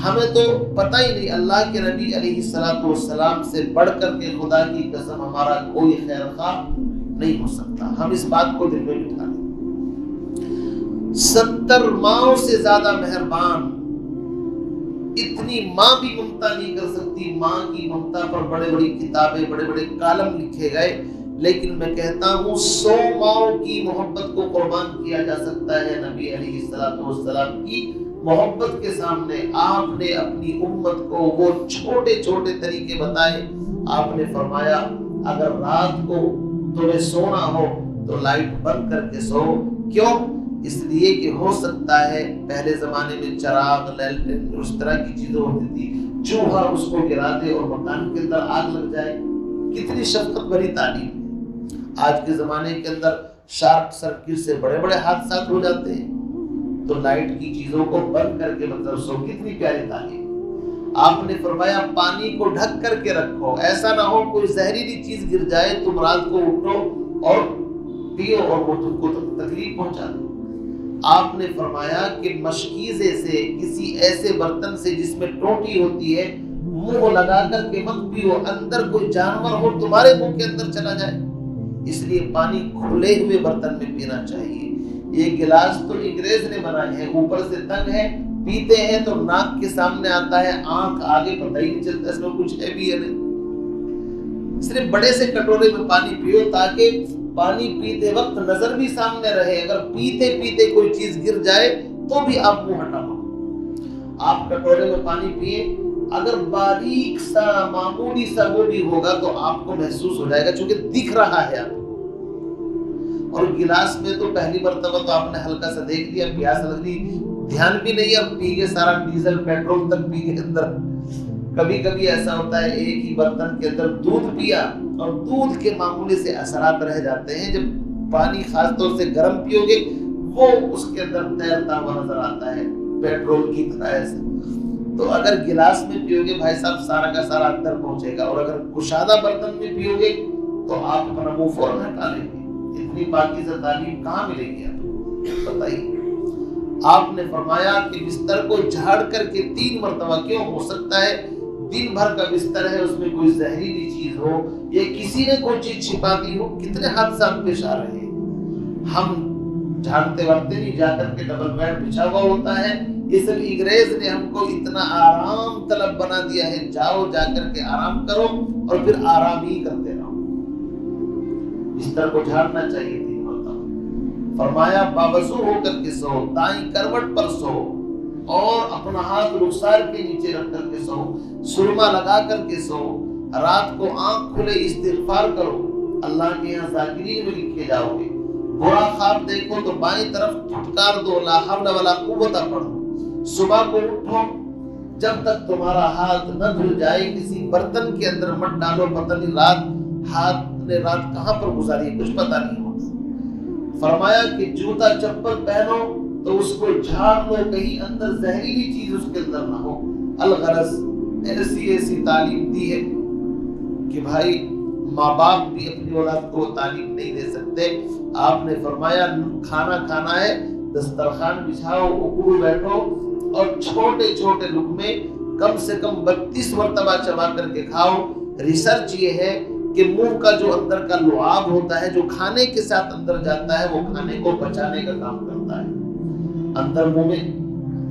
Speaker 1: ہمیں تو پتہ ہی نہیں، اللہ کے نبی علیہ السلام سے بڑھ کر کے خدا کی قسم ہمارا کوئی خیر خواہ نہیں ہو سکتا، ہم اس بات کو دل میں بٹھا لیں۔ 70 ماؤں سے زیادہ مہربان، اتنی ماں بھی ممتا نہیں کر سکتی۔ ماں کی ممتا پر بڑے بڑی کتابیں، بڑے بڑے کالم لکھے گئے، لیکن میں کہتا ہوں 100 ماؤں کی محبت کو قربان کیا جا سکتا ہے نبی علیہ السلام کی محبت کے سامنے۔ آپ نے اپنی امت کو وہ چھوٹے چھوٹے طریقے بتائے۔ آپ نے فرمایا اگر رات کو تمہیں سونا ہو تو لائٹ بند کر کے سو۔ کیوں؟ اس لیے کہ ہو سکتا ہے پہلے زمانے میں چراغ، لینٹرن اس طرح کی چیزیں ہوتی تھی، چوہا اس کو گرا دے اور مکان کے اندر آگ لگ جائے۔ کتنی شفقت بھری تعلیم ہے۔ آج کے زمانے کے اندر شارٹ سرکٹ سے بڑے بڑے حادثات ہو جاتے ہیں، تو لائٹ کی چیزوں کو بند کر کے مطلب سو، کتنی پیاری تعلیم۔ آپ نے فرمایا پانی کو ڈھک کر کے رکھو، ایسا نہ ہو کوئی زہریلی چیز گر جائے، تم رات کو اٹھو اور پیو اور وہ تم کو تکلیف پہنچا دے۔ آپ نے فرمایا کہ مشکیزے سے، کسی ایسے برتن سے جس میں ٹوٹی ہوتی ہے، منہ لگا کر کے مت پیو، اندر کوئی جانور ہو تمہارے منہ کے اندر چلا جائے۔ اس لیے پانی کھلے ہوئے برتن میں پینا چاہیے۔ یہ گلاس تو انگریز نے بنائے ہیں، اوپر سے تنگ ہے، پیتے ہیں تو ناک کے سامنے آتا ہے، آنکھ آگے پتہ ہی نہیں چلتا اس میں کچھ ہے بھی ہے نہیں۔ صرف بڑے سے کٹورے میں پانی پیو تاکہ پانی پیتے وقت نظر بھی سامنے رہے، اگر پیتے پیتے کوئی چیز گر جائے تو بھی آپ منہ ہٹا لو۔ آپ کٹورے میں پانی پیئے، اگر باریک سا معمولی سا وہ بھی ہوگا تو آپ کو محسوس ہو جائے گا، چونکہ دکھ رہا ہے آپ کو۔ اور گلاس میں تو پہلی مرتبہ تو آپ نے ہلکا سا دیکھ لیا، پیاس لگ رہی، دھیان بھی نہیں، اب پی گئے سارا ڈیزل پیٹرول تک پی گئے اندر۔ کبھی کبھی ایسا ہوتا ہے ایک ہی برتن کے اندر دودھ پیا اور دودھ کے معمولی سے اثرات رہ جاتے ہیں، جب پانی خاص طور سے گرم پیو گے وہ اس کے اندر تیرتا ہوا نظر آتا ہے پیٹرول کی طرح ایسے۔ تو اگر گلاس میں پیو گے بھائی صاحب سارا کا سارا اندر پہنچے گا، اور اگر کشادہ برتن میں پیو گے تو آپ اپنا منہ فوراً ہٹا لیں گے۔ اتنی پاکیزہ تعلیم کہاں ملے گی آپ کو بتائیے؟ آپ نے فرمایا کہ بستر کو جھاڑ کر کے 3 مرتبہ، کیوں ہو سکتا ہے دن بھر کا بستر ہے اس میں کوئی زہریلی چیز ہو یا کسی نے کوئی چیز چھپا دی ہو، کتنے حادثات پیش آ رہے ہیں۔ ہم جھاڑتے وقت نہیں، جا کر کے ڈبل بیڈ بچھا ہوا ہوتا ہے، یہ سب انگریز نے ہم کو اتنا آرام طلب بنا دیا ہے، جاؤ جا کر کے آرام کرو اور پھر آرام ہی کرتے رہو۔ بستر کو جھاڑنا چاہیے 3 مرتبہ۔ فرمایا باوضو ہو کر کے سو، دائیں کروٹ پر سو اور اپنا ہاتھ رخسار کے نیچے رکھ کر کے سو، سرما لگا کر کے سو، رات کو آنکھ کھلے استغفار کرو، اللہ کے یہاں ذاکرین میں لکھے جاؤ گے۔ برا خواب دیکھو تو بائیں طرف پھٹکار دو، لا حول ولا قوت پڑھو۔ صبح کو اٹھو، جب تک تمہارا ہاتھ نہ دھل جائے کسی برتن کے اندر مت ڈالو، پتہ نہیں ہاتھ نے رات کہاں پر گزاری کچھ پتہ نہیں ہوتا۔ فرمایا کہ جوتا چپل پہنو تو اس کو جھاڑ لو، کہیں اندر زہریلی چیز اس کے اندر نہ ہو۔ الغرض ایسی تعلیم دی ہے کہ بھائی ماں باپ بھی اپنی اولاد کو تعلیم نہیں دے سکتے۔ آپ نے فرمایا کھانا کھانا ہے، دسترخوان بچھاؤ، اکڑ بیٹھو اور چھوٹے چھوٹے لقمے کم سے کم 32 مرتبہ چبا کر کے کھاؤ۔ ریسرچ یہ ہے کہ منہ کا جو اندر کا لعاب ہوتا ہے جو کھانے کے ساتھ اندر جاتا ہے وہ کھانے کو پچانے کا کام کرتا ہے۔ اندر منہ میں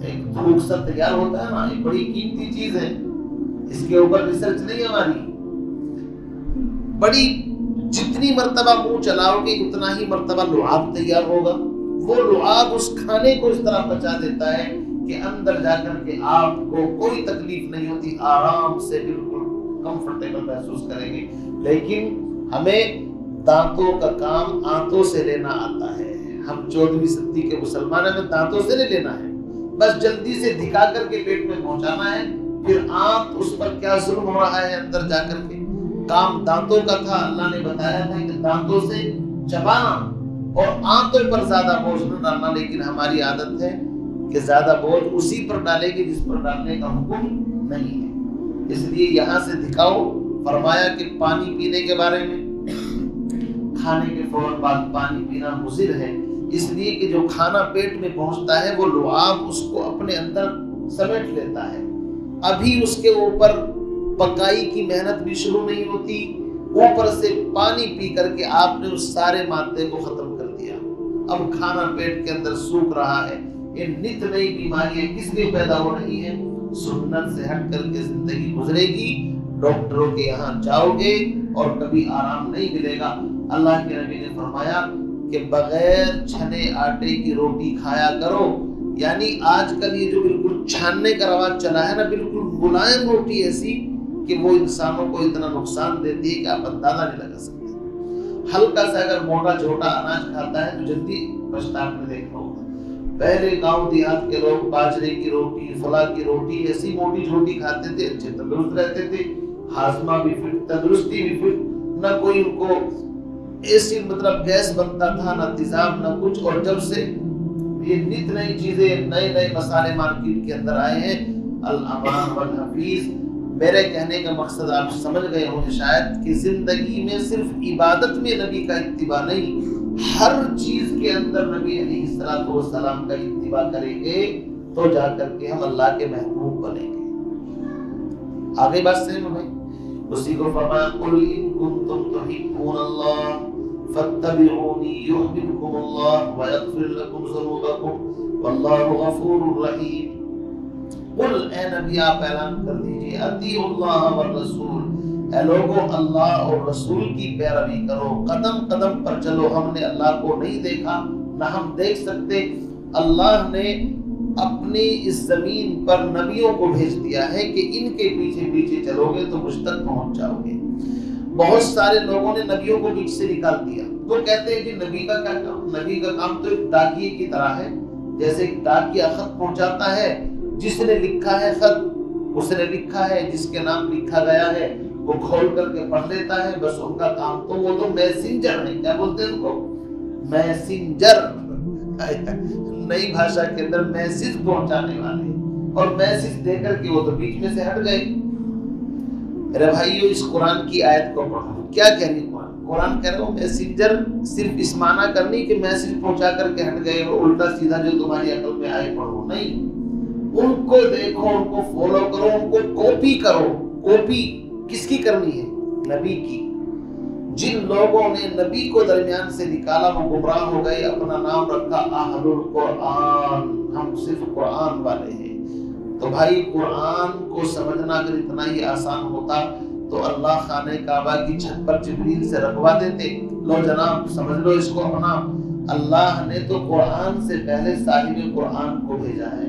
Speaker 1: ایک تھوک سا تیار ہوتا ہے نا، یہ بڑی قیمتی چیز ہے، اس کے اوپر ریسرچ نہیں ہماری۔ بڑی جتنی مرتبہ منہ چلاؤ گے اتنا ہی مرتبہ لعاب تیار ہوگا، وہ لعاب اس کھانے کو اس طرح پچا دیتا ہے کہ اندر جا کر کے آپ کو کوئی تکلیف نہیں ہوتی، آرام سے بالکل کمفرٹیبل محسوس کریں گے۔ لیکن ہمیں دانتوں کا کام آنتوں سے لینا آتا ہے، ہم 14ویں صدی کے مسلمان ہمیں دانتوں سے نہیں لینا ہے، بس جلدی سے دکھا کر کے پیٹ میں پہنچانا ہے، پھر آنت اس پر کیا ظلم ہو رہا ہے اندر جا کر کے۔ کام دانتوں کا تھا، اللہ نے بتایا تھا کہ دانتوں سے چبانا اور آنتوں پر زیادہ بوجھ نہ ڈالنا، لیکن ہماری عادت ہے کہ زیادہ بوجھ اسی پر ڈالے گی جس پر ڈالنے کا حکم نہیں ہے، اس لیے یہاں سے دکھاؤ۔ فرمایا کہ پانی پینے کے بارے میں، کھانے کے فوراً بعد پانی پینا مضر ہے، اس لیے کہ جو کھانا پیٹ میں پہنچتا ہے وہ لعاب اس کو اپنے اندر سمیٹ لیتا ہے، ابھی اس کے اوپر پکائی کی محنت بھی شروع نہیں ہوتی، اوپر سے پانی پی کر کے آپ نے اس سارے مادے کو ختم کر دیا، اب کھانا پیٹ کے اندر سوکھ رہا ہے۔ یہ نت نئی بیماریاں کس لیے پیدا ہو رہی ہیں؟ سنت سے ہٹ کر کے زندگی گزرے گی، ڈاکٹروں کے یہاں جاؤ گے اور کبھی آرام نہیں ملے گا۔ اللہ کے نبی نے فرمایا کہ بغیر چھنے آٹے کی روٹی کھایا کرو، یعنی آج کل یہ جو بالکل چھاننے کا رواج چلا ہے نا، بالکل ملائم روٹی ایسی کہ وہ انسانوں کو اتنا نقصان دیتی ہے کہ آپ اندازہ نہیں لگا سکتے۔ ہلکا سا اگر موٹا چھوٹا اناج کھاتا ہے تو جلدی پچھتا، آپ نے دیکھا ہوگا۔ پہلے گاؤں دیہات کے لوگ باجرے کی روٹی، فلاں کی روٹی ایسی موٹی چھوٹی کھاتے تھے، اچھے تندرست رہتے تھے، ہاضمہ بھی فٹ، تندرستی بھی فٹ، نہ کوئی ان کو ایسی مطلب گیس بنتا تھا، نہ تیزاب، نہ کچھ۔ اور جب سے یہ نت نئی چیزیں، نئے نئے مسالے مارکیٹ کے اندر آئے ہیں، الامان والحفیظ، میرے کہنے کا مقصد آپ سمجھ گئے ہوں شاید کہ زندگی میں صرف عبادت میں نبی کا اتباع نہیں، ہر چیز کے اندر نبی علیہ الصلوۃ والسلام کا اتباع کریں گے تو جا کر کے ہم اللہ کے محبوب بنیں گے۔ آگے بات سمجھ میں اسی کو فرمایا قل ان کنتم تحبون اللہ فاتبعونی یحببکم اللہ ویغفر لکم ذنوبکم واللہ غفور رحیم۔ قل اے نبی آپ اعلان کر دیجئے اطیعوا اللہ والرسول، اے لوگوں اللہ اور رسول کی پیروی کرو، قدم قدم پر چلو۔ ہم نے اللہ کو نہیں دیکھا نہ ہم دیکھ سکتے، اللہ نے اپنی اس زمین پر نبیوں کو بھیج دیا ہے کہ ان کے پیچھے پیچھے چلو گے تو مجھ تک پہنچ جاؤ گے۔ بہت سارے لوگوں نے نبیوں کو بیچ سے نکال دیا، وہ کہتے ہیں کہ نبی کا کیا کام؟ نبی کا کام تو ایک ڈاکیے کی طرح ہے، جیسے ایک ڈاکیا خط پہنچاتا ہے، جس نے لکھا ہے خط اس نے لکھا ہے، جس کے نام لکھا گیا ہے وہ کھول کر کے پڑھ لیتا ہے، بس ان کا کام تو وہ تو میسنجر ہے، کیا بولتے ہیں ان کو؟ میسنجر، نئی بھاشا کے اندر میسج پہنچانے والے، اور میسج دے کر کے وہ تو بیچ میں سے ہٹ گئے۔ میرے بھائیو اس قرآن کی آیت کو پڑھو، کیا کہہ رہی قرآن کہہ رہا ہوں میسنجر صرف اس معنی کرنی کہ میسج پہنچا کر کے ہٹ گئے ہو، الٹا سیدھا جو تمہاری عقل میں آئے پڑھو، نہیں، ان کو دیکھو، ان کو فالو کرو، ان کو کاپی کرو۔ کاپی کس کی کرنی ہے؟ نبی کی۔ جن لوگوں نے نبی کو درمیان سے نکالا وہ گمراہ ہو گئے، اپنا نام رکھا اہل القرآن، ہم صرف قرآن والے ہیں۔ تو بھائی قرآن کو سمجھنا اگر اتنا ہی آسان ہوتا تو اللہ خانہ کعبہ کی چھت پر جبریل سے رکھوا دیتے، لو جناب سمجھ لو اس کو اپنا۔ اللہ نے تو قرآن سے پہلے صاحب قرآن کو بھیجا ہے،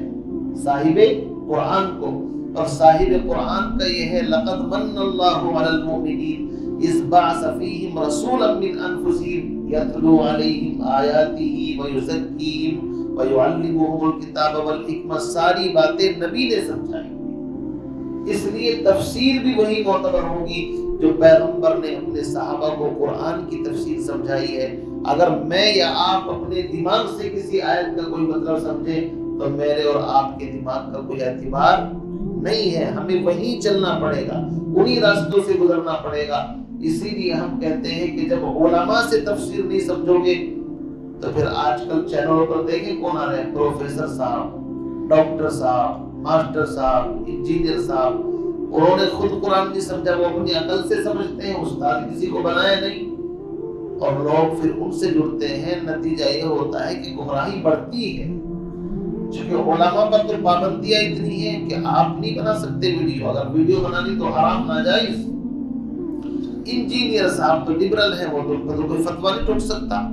Speaker 1: صاحب قرآن کو، اور صاحب قرآن کا یہ ہے لقد من اللہ علی المؤمنین اذ بعث فیہم رسولا من انفسہم یتلو علیہم آیاتہ ویزکیہم وَيُعَلِّمُهُمُ الْكِتَابَ وَالْحِکْمَةَ، ساری باتیں نبی نے سمجھائی، اس لیے تفسیر بھی وہی معتبر ہوگی جو پیغمبر نے اپنے صحابہ کو قرآن کی تفسیر سمجھائی ہے۔ اگر میں یا آپ اپنے دماغ سے کسی آیت کا کوئی مطلب سمجھے تو میرے اور آپ کے دماغ کا کوئی اعتبار نہیں ہے، ہمیں وہیں چلنا پڑے گا، انہی راستوں سے گزرنا پڑے گا۔ اسی لیے ہم کہتے ہیں کہ جب علماء سے تفسیر نہیں سمجھو گے تو پھر آج کل چینلوں پر دیکھیں کون آ رہے ہیں، پروفیسر صاحب، ڈاکٹر صاحب، ماسٹر صاحب، انجینئر صاحب، انہوں نے خود قرآن نہیں سمجھا، وہ اپنی عقل سے سمجھتے ہیں، استاد کسی کو بنایا نہیں، اور لوگ پھر ان سے جڑتے ہیں۔ نتیجہ یہ ہوتا ہے کہ گمراہی بڑھتی ہے، چونکہ علماء پر تو پابندیاں اتنی ہیں کہ آپ نہیں بنا سکتے ویڈیو، اگر ویڈیو بنانی تو حرام ناجائز۔ انجینئر صاحب تو لبرل ہیں، وہ تو کوئی فتویٰ نہیں ٹوٹ سکتا،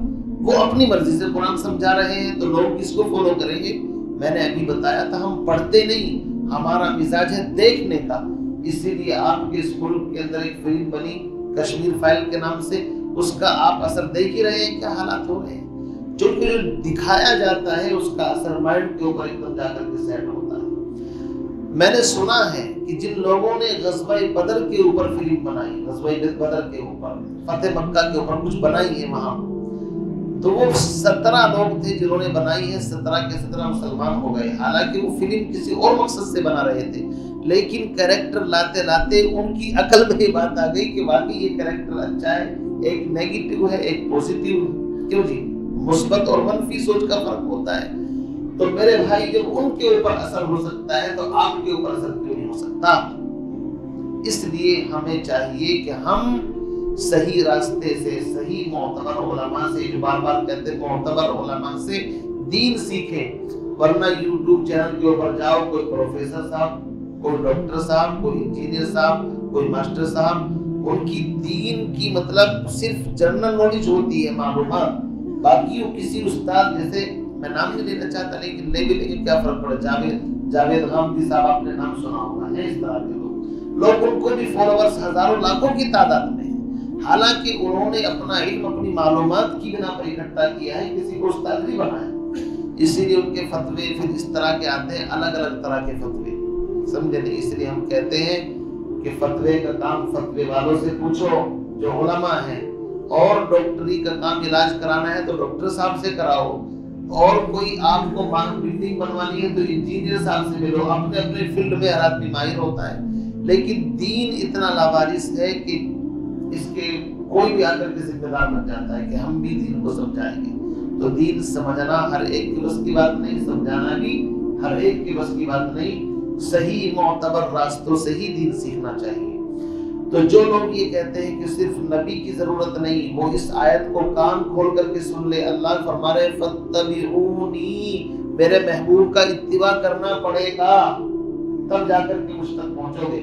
Speaker 1: وہ اپنی مرضی سے قرآن سمجھا رہے ہیں، تو لوگ کس کو فالو کریں گے؟ میں نے ابھی بتایا تھا ہم پڑھتے نہیں، ہمارا مزاج ہے دیکھنے کا، اسی لیے آپ کے اسکول کے اندر ایک فلم بنی کشمیر فائل کے نام سے، اس کا آپ اثر دیکھ ہی رہے ہیں کیا حالات ہو رہے ہیں، جو دکھایا جاتا ہے اس کا اثر مائنڈ کے اوپر ایک دم جا کر کے سیٹ ہوتا ہے۔ میں نے سنا ہے کہ جن لوگوں نے غزوہ بدر کے اوپر فلم بنائی، غزوہ بدر کے اوپر، فتح مکہ کے اوپر کچھ بنائی ہے وہاں، تو وہ 17 لوگ تھے جنہوں نے بنائی ہے، 17 کے 17 مسلمان ہو گئے، حالانکہ وہ فلم کسی اور مقصد سے بنا رہے تھے، لیکن کریکٹر لاتے لاتے ان کی عقل میں یہ بات آ گئی کہ واقعی یہ کریکٹر اچھا ہے، ایک نیگیٹو ہے ایک پوزیٹیو ہے، کیوں جی، مثبت اور منفی سوچ کا فرق ہوتا ہے۔ تو میرے بھائی جب ان کے اوپر اثر ہو سکتا ہے تو آپ کے اوپر اثر کیوں نہیں ہو سکتا؟ اس لیے ہمیں چاہیے کہ ہم صحیح راستے سے، صحیح معتبر علماء سے، جو بار بار کہتے ہیں معتبر علماء سے دین سیکھیں، ورنہ یوٹیوب چینل کے اوپر جاؤ، کوئی پروفیسر صاحب، کوئی ڈاکٹر صاحب، کوئی انجینئر صاحب، کوئی ماسٹر صاحب، ان کی دین کی مطلب صرف جنرل نالج ہوتی ہے، معلومات، باقی وہ کسی استاد، جیسے میں نام نہیں لینا چاہتا لیکن لے بھی لیکن کیا فرق پڑے، جاوید غامدی صاحب آپ نے نام سنا ہوگا، ہے اس طرح کے لوگ ان کو بھی فالوورز ہزاروں لاکھوں کی تعداد میں، حالانکہ انہوں نے اپنا علم اپنی معلومات کی بنا پر اکٹھا کیا ہے، کسی کو استاد نہیں بنایا، اسی لیے ان کے فتوے پھر اس طرح کے آتے ہیں، الگ الگ طرح کے فتوے، سمجھے نہیں؟ اس لیے ہم کہتے ہیں کہ فتوے کا کام فتوے والوں سے پوچھو جو علماء ہیں، اور ڈاکٹری کا کام علاج کرانا ہے تو ڈاکٹر صاحب سے کراؤ، اور کوئی آپ کو بلڈنگ بنوانی ہے تو انجینئر صاحب سے ملو، اپنے اپنے فیلڈ میں ہر آدمی ماہر ہوتا ہے، لیکن دین اتنا لاوارث ہے کہ اس کے کوئی بھی آ کر کے ذمہ دار بن جاتا ہے کہ ہم بھی دین کو سمجھائیں گے۔ تو دین سمجھنا ہر ایک کے بس کی بات نہیں، سمجھانا بھی ہر ایک کے بس کی بات نہیں، صحیح معتبر راستوں سے ہی دین سیکھنا چاہیے۔ تو جو لوگ یہ کہتے ہیں کہ صرف نبی کی ضرورت نہیں، وہ اس آیت کو کان کھول کر کے سن لے۔ اللہ فرما رہے فَاتَّبِعُونِی، میرے محبوب کا اتباع کرنا پڑے گا، تب جا کر کے مجھ تک پہنچو گے۔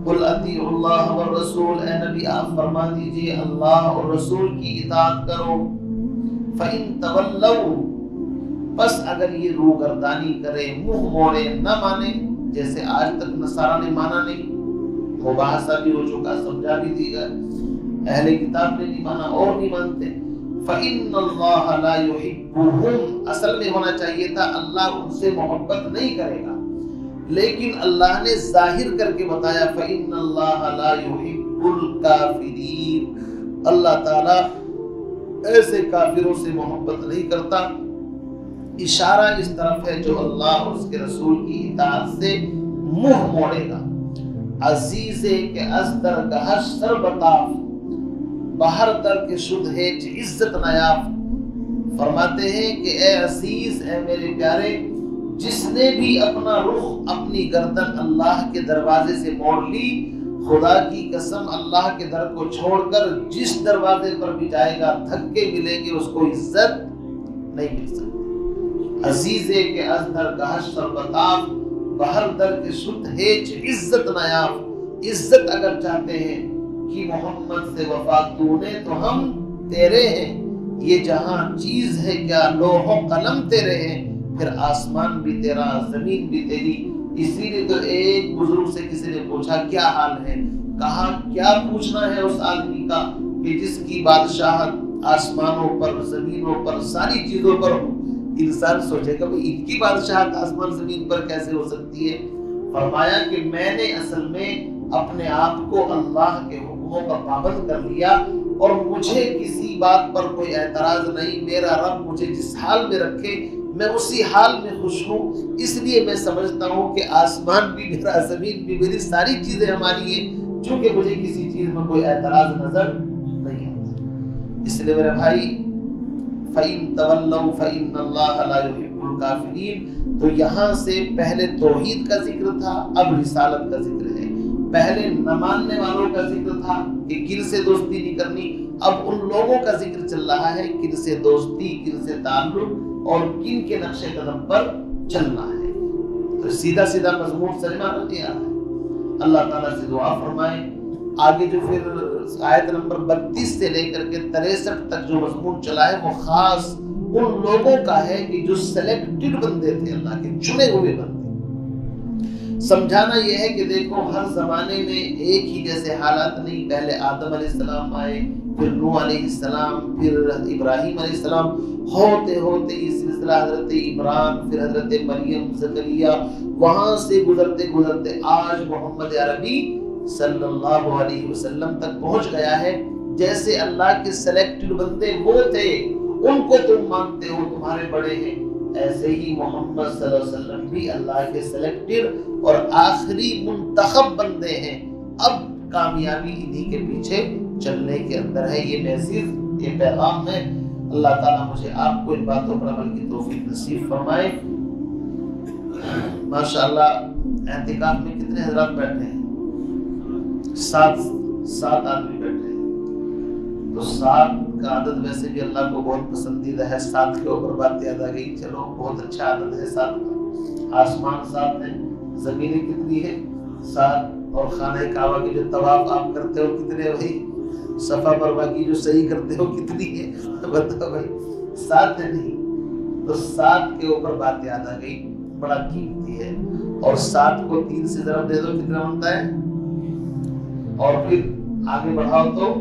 Speaker 1: قُلْ اطیعوا اللہ والرسول، اے نبی آپ فرما دیجئے اللہ اور رسول کی اطاعت کرو۔ فَإِن تَوَلَّوْا، بس اگر یہ روگردانی کرے، منہ موڑے، نہ مانے، جیسے آج تک نصارہ نے مانا نہیں، مباحثہ بھی ہو چکا، سمجھا بھی دی گیا، اہل کتاب نے نہیں مانا اور نہیں مانتے، فَإِنَّ اللَّهَ لَا يُحِبُّهُمْ، اصل میں ہونا چاہیے تھا اللہ ان سے محبت نہیں کرے گا، لیکن اللہ نے ظاہر کر کے بتایا فَإِنَّ اللَّهَ لَا يُحِبُّ الْكَافِرِينَ، اللہ تعالیٰ ایسے کافروں سے محبت نہیں کرتا۔ اشارہ اس طرف ہے جو اللہ اور اس کے رسول کی اطاعت سے منہ موڑے گا۔ عزیز کہ از در گہش سر بتاف، باہر در کے شدھ ہے عزت نیاف، فرماتے ہیں کہ اے عزیز، اے میرے پیارے، جس نے بھی اپنا رخ، اپنی گردن اللہ کے دروازے سے موڑ لی، خدا کی قسم اللہ کے در کو چھوڑ کر جس دروازے پر بھی جائے گا دھکے ملیں گے، اس کو عزت نہیں مل سکتی۔ عزیز کہ از در گہش سر بتاف، بہر در کے شدھ ہیچ عزت نیاف، عزت اگر چاہتے ہیں کہ محمد سے وفا تو نے تو ہم تیرے ہیں، یہ جہاں چیز ہے کیا لوح و قلم تیرے ہیں، پھر آسمان بھی تیرا، زمین بھی تیری۔ اسی لیے تو ایک بزرگ سے کسی نے پوچھا کیا حال ہے، کہا کیا پوچھنا ہے اس آدمی کا کہ جس کی بادشاہت آسمانوں پر، زمینوں پر، ساری چیزوں پر ہو۔ انسان سوچے گا بھئی ان کی بادشاہت آسمان زمین پر کیسے ہو سکتی ہے؟ فرمایا کہ میں نے اصل میں اپنے آپ کو اللہ کے حکموں کا پابند کر لیا، اور مجھے کسی بات پر کوئی اعتراض نہیں، میرا رب مجھے جس حال میں رکھے میں اسی حال میں خوش ہوں، اس لیے میں سمجھتا ہوں کہ آسمان بھی میرا، زمین بھی میری، ساری چیزیں ہماری ہیں، چونکہ مجھے کسی چیز میں کوئی اعتراض نظر نہیں آتا۔ اس لیے میرے بھائی فَإِن تَوَلَّوْا فَإِنَّ اللَّهَ لَا يُحِبُّ الْكَافِرِينَ، تو یہاں سے پہلے توحید کا ذکر تھا، اب رسالت کا ذکر ہے۔ پہلے نہ ماننے والوں کا ذکر تھا کہ کن سے دوستی نہیں کرنی، اب ان لوگوں کا ذکر چل رہا ہے کن سے دوستی، کن سے تعلق اور کن کے نقش قدم پر چلنا ہے۔ تو سیدھا سیدھا مضمون سمجھ میں نہیں آ رہا ہے۔ اللہ تعالیٰ سے دعا فرمائیں۔ آگے جو پھر آیت نمبر 32 سے لے کر کے 63 تک جو مضمون چلا ہے وہ خاص ان لوگوں کا ہے کہ جو سلیکٹڈ بندے تھے، اللہ کے چنے ہوئے بندے۔ سمجھانا یہ ہے کہ دیکھو ہر زمانے میں ایک ہی جیسے حالات نہیں، پہلے آدم علیہ السلام آئے، پھر نوح علیہ السلام، پھر ابراہیم علیہ السلام، ہوتے ہوتے یہ سلسلہ حضرت عمران، پھر حضرت مریم، زکریا، وہاں سے گزرتے گزرتے آج محمد عربی صلی اللہ علیہ وسلم تک پہنچ گیا ہے۔ جیسے اللہ کے سلیکٹڈ بندے وہ تھے، ان کو تم مانتے ہو تمہارے بڑے ہیں، ایسے ہی محمد صلی اللہ علیہ وسلم بھی اللہ کے سلیکٹڈ اور آخری منتخب بندے ہیں۔ اب کامیابی انہی کے پیچھے چلنے کے اندر ہے۔ یہ میسیج، یہ پیغام ہے۔ اللہ تعالیٰ مجھے آپ کو ان باتوں پر عمل کی توفیق نصیب فرمائے۔ ماشاءاللہ اعتکاف میں کتنے حضرات بیٹھے ہیں؟ 7 آدمی بیٹھے ہیں۔ تو 7 کا عدد ویسے بھی اللہ کو بہت پسندیدہ ہے، 7 کے اوپر بات یاد آ گئی، چلو بہت اچھا عدد ہے 7 کا۔ آسمان 7 ہے، زمینیں کتنی ہے؟ 7، اور خانہ کعبہ کی جو طواف آپ کرتے ہو کتنے ہے بھائی؟ صفا مروا کی جو صحیح کرتے ہو کتنی ہے؟ بتاؤ بھائی، 7 ہے نہیں؟ تو 7 کے اوپر بات یاد آ گئی، بڑا قیمتی ہے۔ اور 7 کو 3 سے ضرب دے دو کتنا بنتا ہے؟ اور پھر آگے بڑھاؤ تو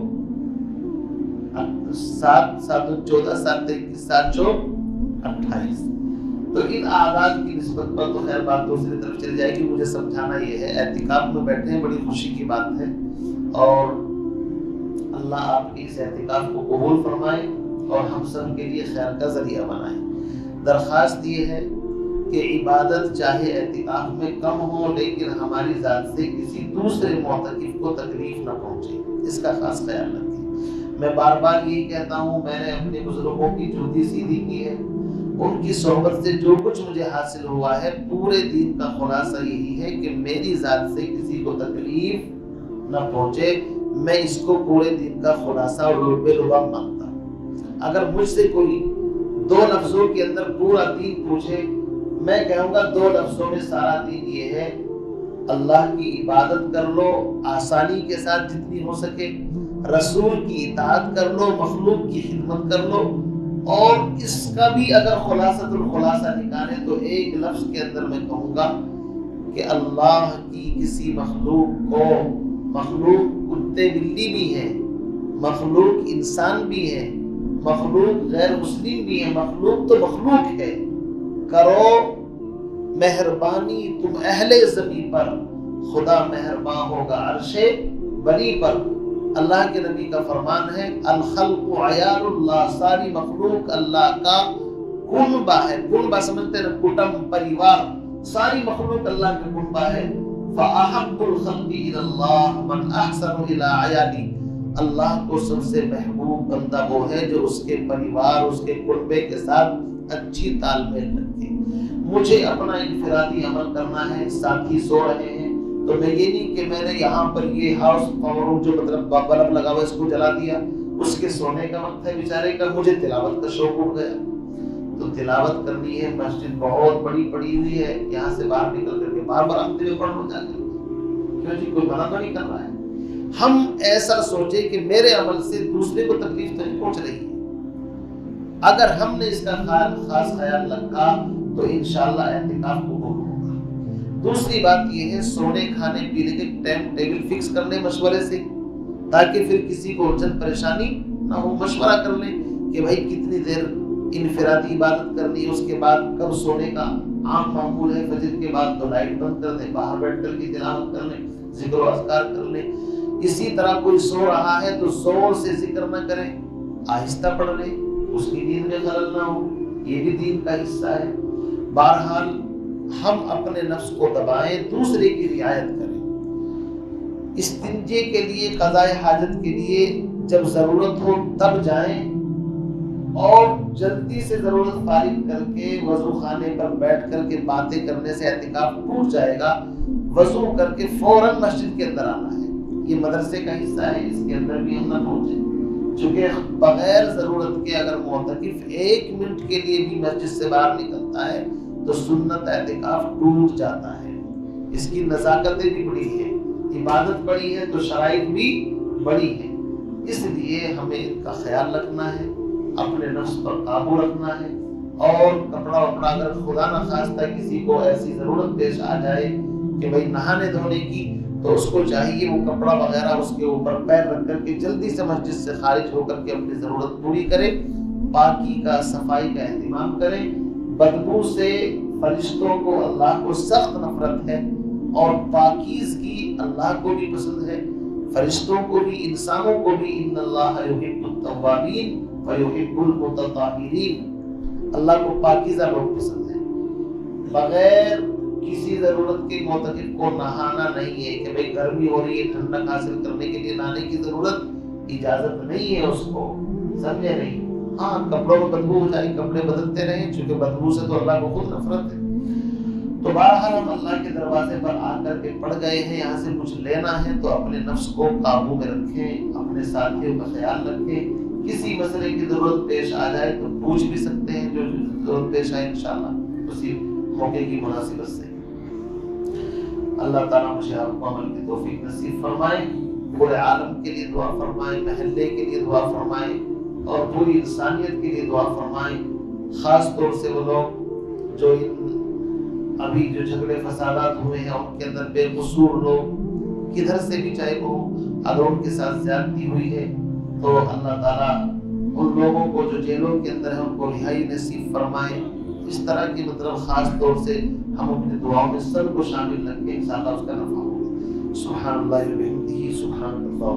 Speaker 1: 7 7 14 7 21 7 4 28۔ تو ان اعداد کی نسبت پر تو خیر بات دوسری طرف چلی جائے گی۔ مجھے سمجھانا یہ ہے اعتکاف میں بیٹھے ہیں، بڑی خوشی کی بات ہے، اور اللہ آپ کے اس اعتکاف کو قبول فرمائے اور ہم سب کے لیے خیر کا ذریعہ بنائے۔ درخواست یہ ہے کہ عبادت چاہے اعتکاف میں کم ہو، لیکن ہماری ذات سے کسی دوسرے معتکف کو تکلیف نہ پہنچے، اس کا خاص خیال رکھیں۔ میں بار بار یہی کہتا ہوں، میں نے اپنے بزرگوں کی جوتی سیدھی کی ہے، ان کی صحبت سے جو کچھ مجھے حاصل ہوا ہے، پورے دین کا خلاصہ یہی ہے کہ میری ذات سے کسی کو تکلیف نہ پہنچے، میں اس کو پورے دین کا خلاصہ اور لب لباب مانتا ہوں۔ اگر مجھ سے کوئی 2 لفظوں کے اندر پورا دین پوچھے، میں کہوں گا 2 لفظوں میں سارا دین یہ ہے: اللہ کی عبادت کر لو آسانی کے ساتھ جتنی ہو سکے، رسول کی اطاعت کر لو، مخلوق کی خدمت کر لو، اور اس کا بھی اگر خلاصۃ الخلاصہ نکالے تو ایک لفظ کے اندر میں کہوں گا کہ اللہ کی کسی مخلوق کو، مخلوق کتے بلی بھی ہیں، مخلوق انسان بھی ہے، مخلوق غیر مسلم بھی ہے، مخلوق تو مخلوق ہے، کرو مہربانی تم اہل زمین پر، خدا مہربان ہوگا عرش بری پر۔ اللہ کے نبی کا فرمان ہے الخلق عیال اللہ، ساری مخلوق اللہ کا کنبہ ہے۔ کنبہ سمجھتے ہیں نا، کٹم، پریوار، ساری مخلوق اللہ کا کنبہ ہے۔ فَأَحَبُّ الْخَلْقِ إِلَى اللَّهِ مَنْ أَحْسَنُ إِلَىٰ عَيَالِهِ، اللہ کو سب سے محبوب بندہ وہ ہے جو اس کے پریوار، اس کے کنبے کے ساتھ اچھی تال میل رکھے۔ مجھے اپنا انفرادی عمل کرنا ہے، ساتھی سو رہے ہیں تو میں یہ نہیں کہ میں نے یہاں پر یہ ہاؤس پاور جو مطلب بلب لگا ہوا اس کو جلا دیا، اس کے سونے کا وقت ہے بیچارے کا، مجھے تلاوت کا شوق اٹھ گیا تو تلاوت کرنی ہے۔ مسجد بہت بڑی پڑی ہوئی ہے، یہاں سے باہر نکل کر کے بار بار ہفتے میں پڑھ لو جا کر، کیوں جی کوئی منع تو نہیں کر رہا ہے۔ ہم ایسا سوچے کہ میرے عمل سے دوسرے کو تکلیف تو نہیں پہنچ رہی ہے، اگر ہم نے اس کا خاص خیال رکھا تو انشاءاللہ اعتکاف قبول ہوگا۔ دوسری بات یہ ہے سونے کھانے پینے کے ٹائم ٹیبل فکس کر لیں مشورے سے، تاکہ پھر کسی کو الجھن پریشانی نہ ہو۔ مشورہ کر لیں کہ بھائی کتنی دیر انفرادی عبادت کرنی ہے، اس کے بعد کب سونے کا عام معمول ہے، فجر کے بعد تو لائٹ بند کر دیں، باہر بیٹھ کر کے تلاوت کر لیں، ذکر و اذکار کر لیں۔ اسی طرح کوئی سو رہا ہے تو زور سے ذکر نہ کریں، آہستہ پڑھ لیں، اس کی نیند میں خلل نہ ہو، یہ بھی دین کا حصہ ہے۔ بہرحال ہم اپنے نفس کو دبائیں، دوسرے کی رعایت کریں۔ استنجے کے لیے، قضاء حاجت کے لیے جب ضرورت ہو تب جائیں، اور جلدی سے ضرورت فارغ کر کے وضو خانے پر بیٹھ کر کے باتیں کرنے سے اعتکاف ٹوٹ جائے گا۔ وضو کر کے فوراً مسجد کے اندر آنا ہے، یہ مدرسے کا حصہ ہے، اس کے اندر بھی ہم نہ پہنچیں، چونکہ بغیر ضرورت کے اگر معتکف 1 منٹ کے لیے بھی مسجد سے باہر نکلتا ہے تو سنت اعتکاف ٹوٹ جاتا ہے۔ اس کی نزاکتیں بھی بڑی ہیں، عبادت بڑی ہے تو شرائط بھی بڑی ہے، اس لیے ہمیں ان کا خیال رکھنا ہے، اپنے نفس پر قابو رکھنا ہے، اور کپڑا وپڑا اگر خدا نہ خواستہ کسی کو ایسی ضرورت پیش آ جائے کہ بھائی نہانے دھونے کی، تو اس کو چاہیے وہ کپڑا وغیرہ اس کے اوپر پیر رکھ کر کے جلدی سے مسجد سے خارج ہو کر کے اپنی ضرورت پوری کرے، پاکی کا، صفائی کا اہتمام کریں۔ بدبو سے فرشتوں کو، اللہ کو سخت نفرت ہے، اور پاکیزگی اللہ کو بھی پسند ہے، فرشتوں کو بھی، انسانوں کو بھی۔ ان اللہ یحب التوابین ویحب المتطہرین، اللہ کو پاکیزہ لوگ پسند ہیں۔ بغیر کسی ضرورت کے معتکف کو نہانا نہیں ہے کہ بھئی گرمی ہو رہی ہے، ٹھنڈک حاصل کرنے کے لیے نہانے کی ضرورت، اجازت نہیں ہے اس کو، سمجھے نہیں؟ ہاں کپڑوں میں بدبو ہو جائے، کپڑے بدلتے رہیں، چونکہ بدبو سے تو اللہ کو خود نفرت ہے۔ تو بہرحال ہم اللہ کے دروازے پر آ کر کے پڑ گئے ہیں، یہاں سے کچھ لینا ہے تو اپنے نفس کو قابو میں رکھیں، اپنے ساتھیوں کا خیال رکھیں۔ کسی مسئلے کی ضرورت پیش آ جائے تو پوچھ بھی سکتے ہیں، جو ضرورت پیش آئے انشاءاللہ اسی موقع کی مناسبت سے۔ اللہ تعالیٰ مجھے آپ کو عمل کی توفیق نصیب فرمائے، پورے عالم کے لیے دعا فرمائے، محلے کے لیے دعا فرمائے، اور پوری انسانیت کے لیے دعا فرمائے۔ خاص طور سے وہ لوگ جو ابھی جو جھگڑے فسادات ہوئے ہیں ان کے اندر بے قصور لوگ کدھر سے بھی چاہے وہ، اگر ان کے ساتھ زیادتی ہوئی ہے تو اللہ تعالیٰ ان لوگوں کو جو جیلوں کے اندر ہیں ان کو رہائی نصیب فرمائے۔ اس طرح کی مطلب خاص طور سے ہم اپنی دعاؤں میں سب کو شامل رکھیں، انشاءاللہ اس کا نفع ہوگا۔ سبحان اللہ و بحمدہ، سبحان اللہ۔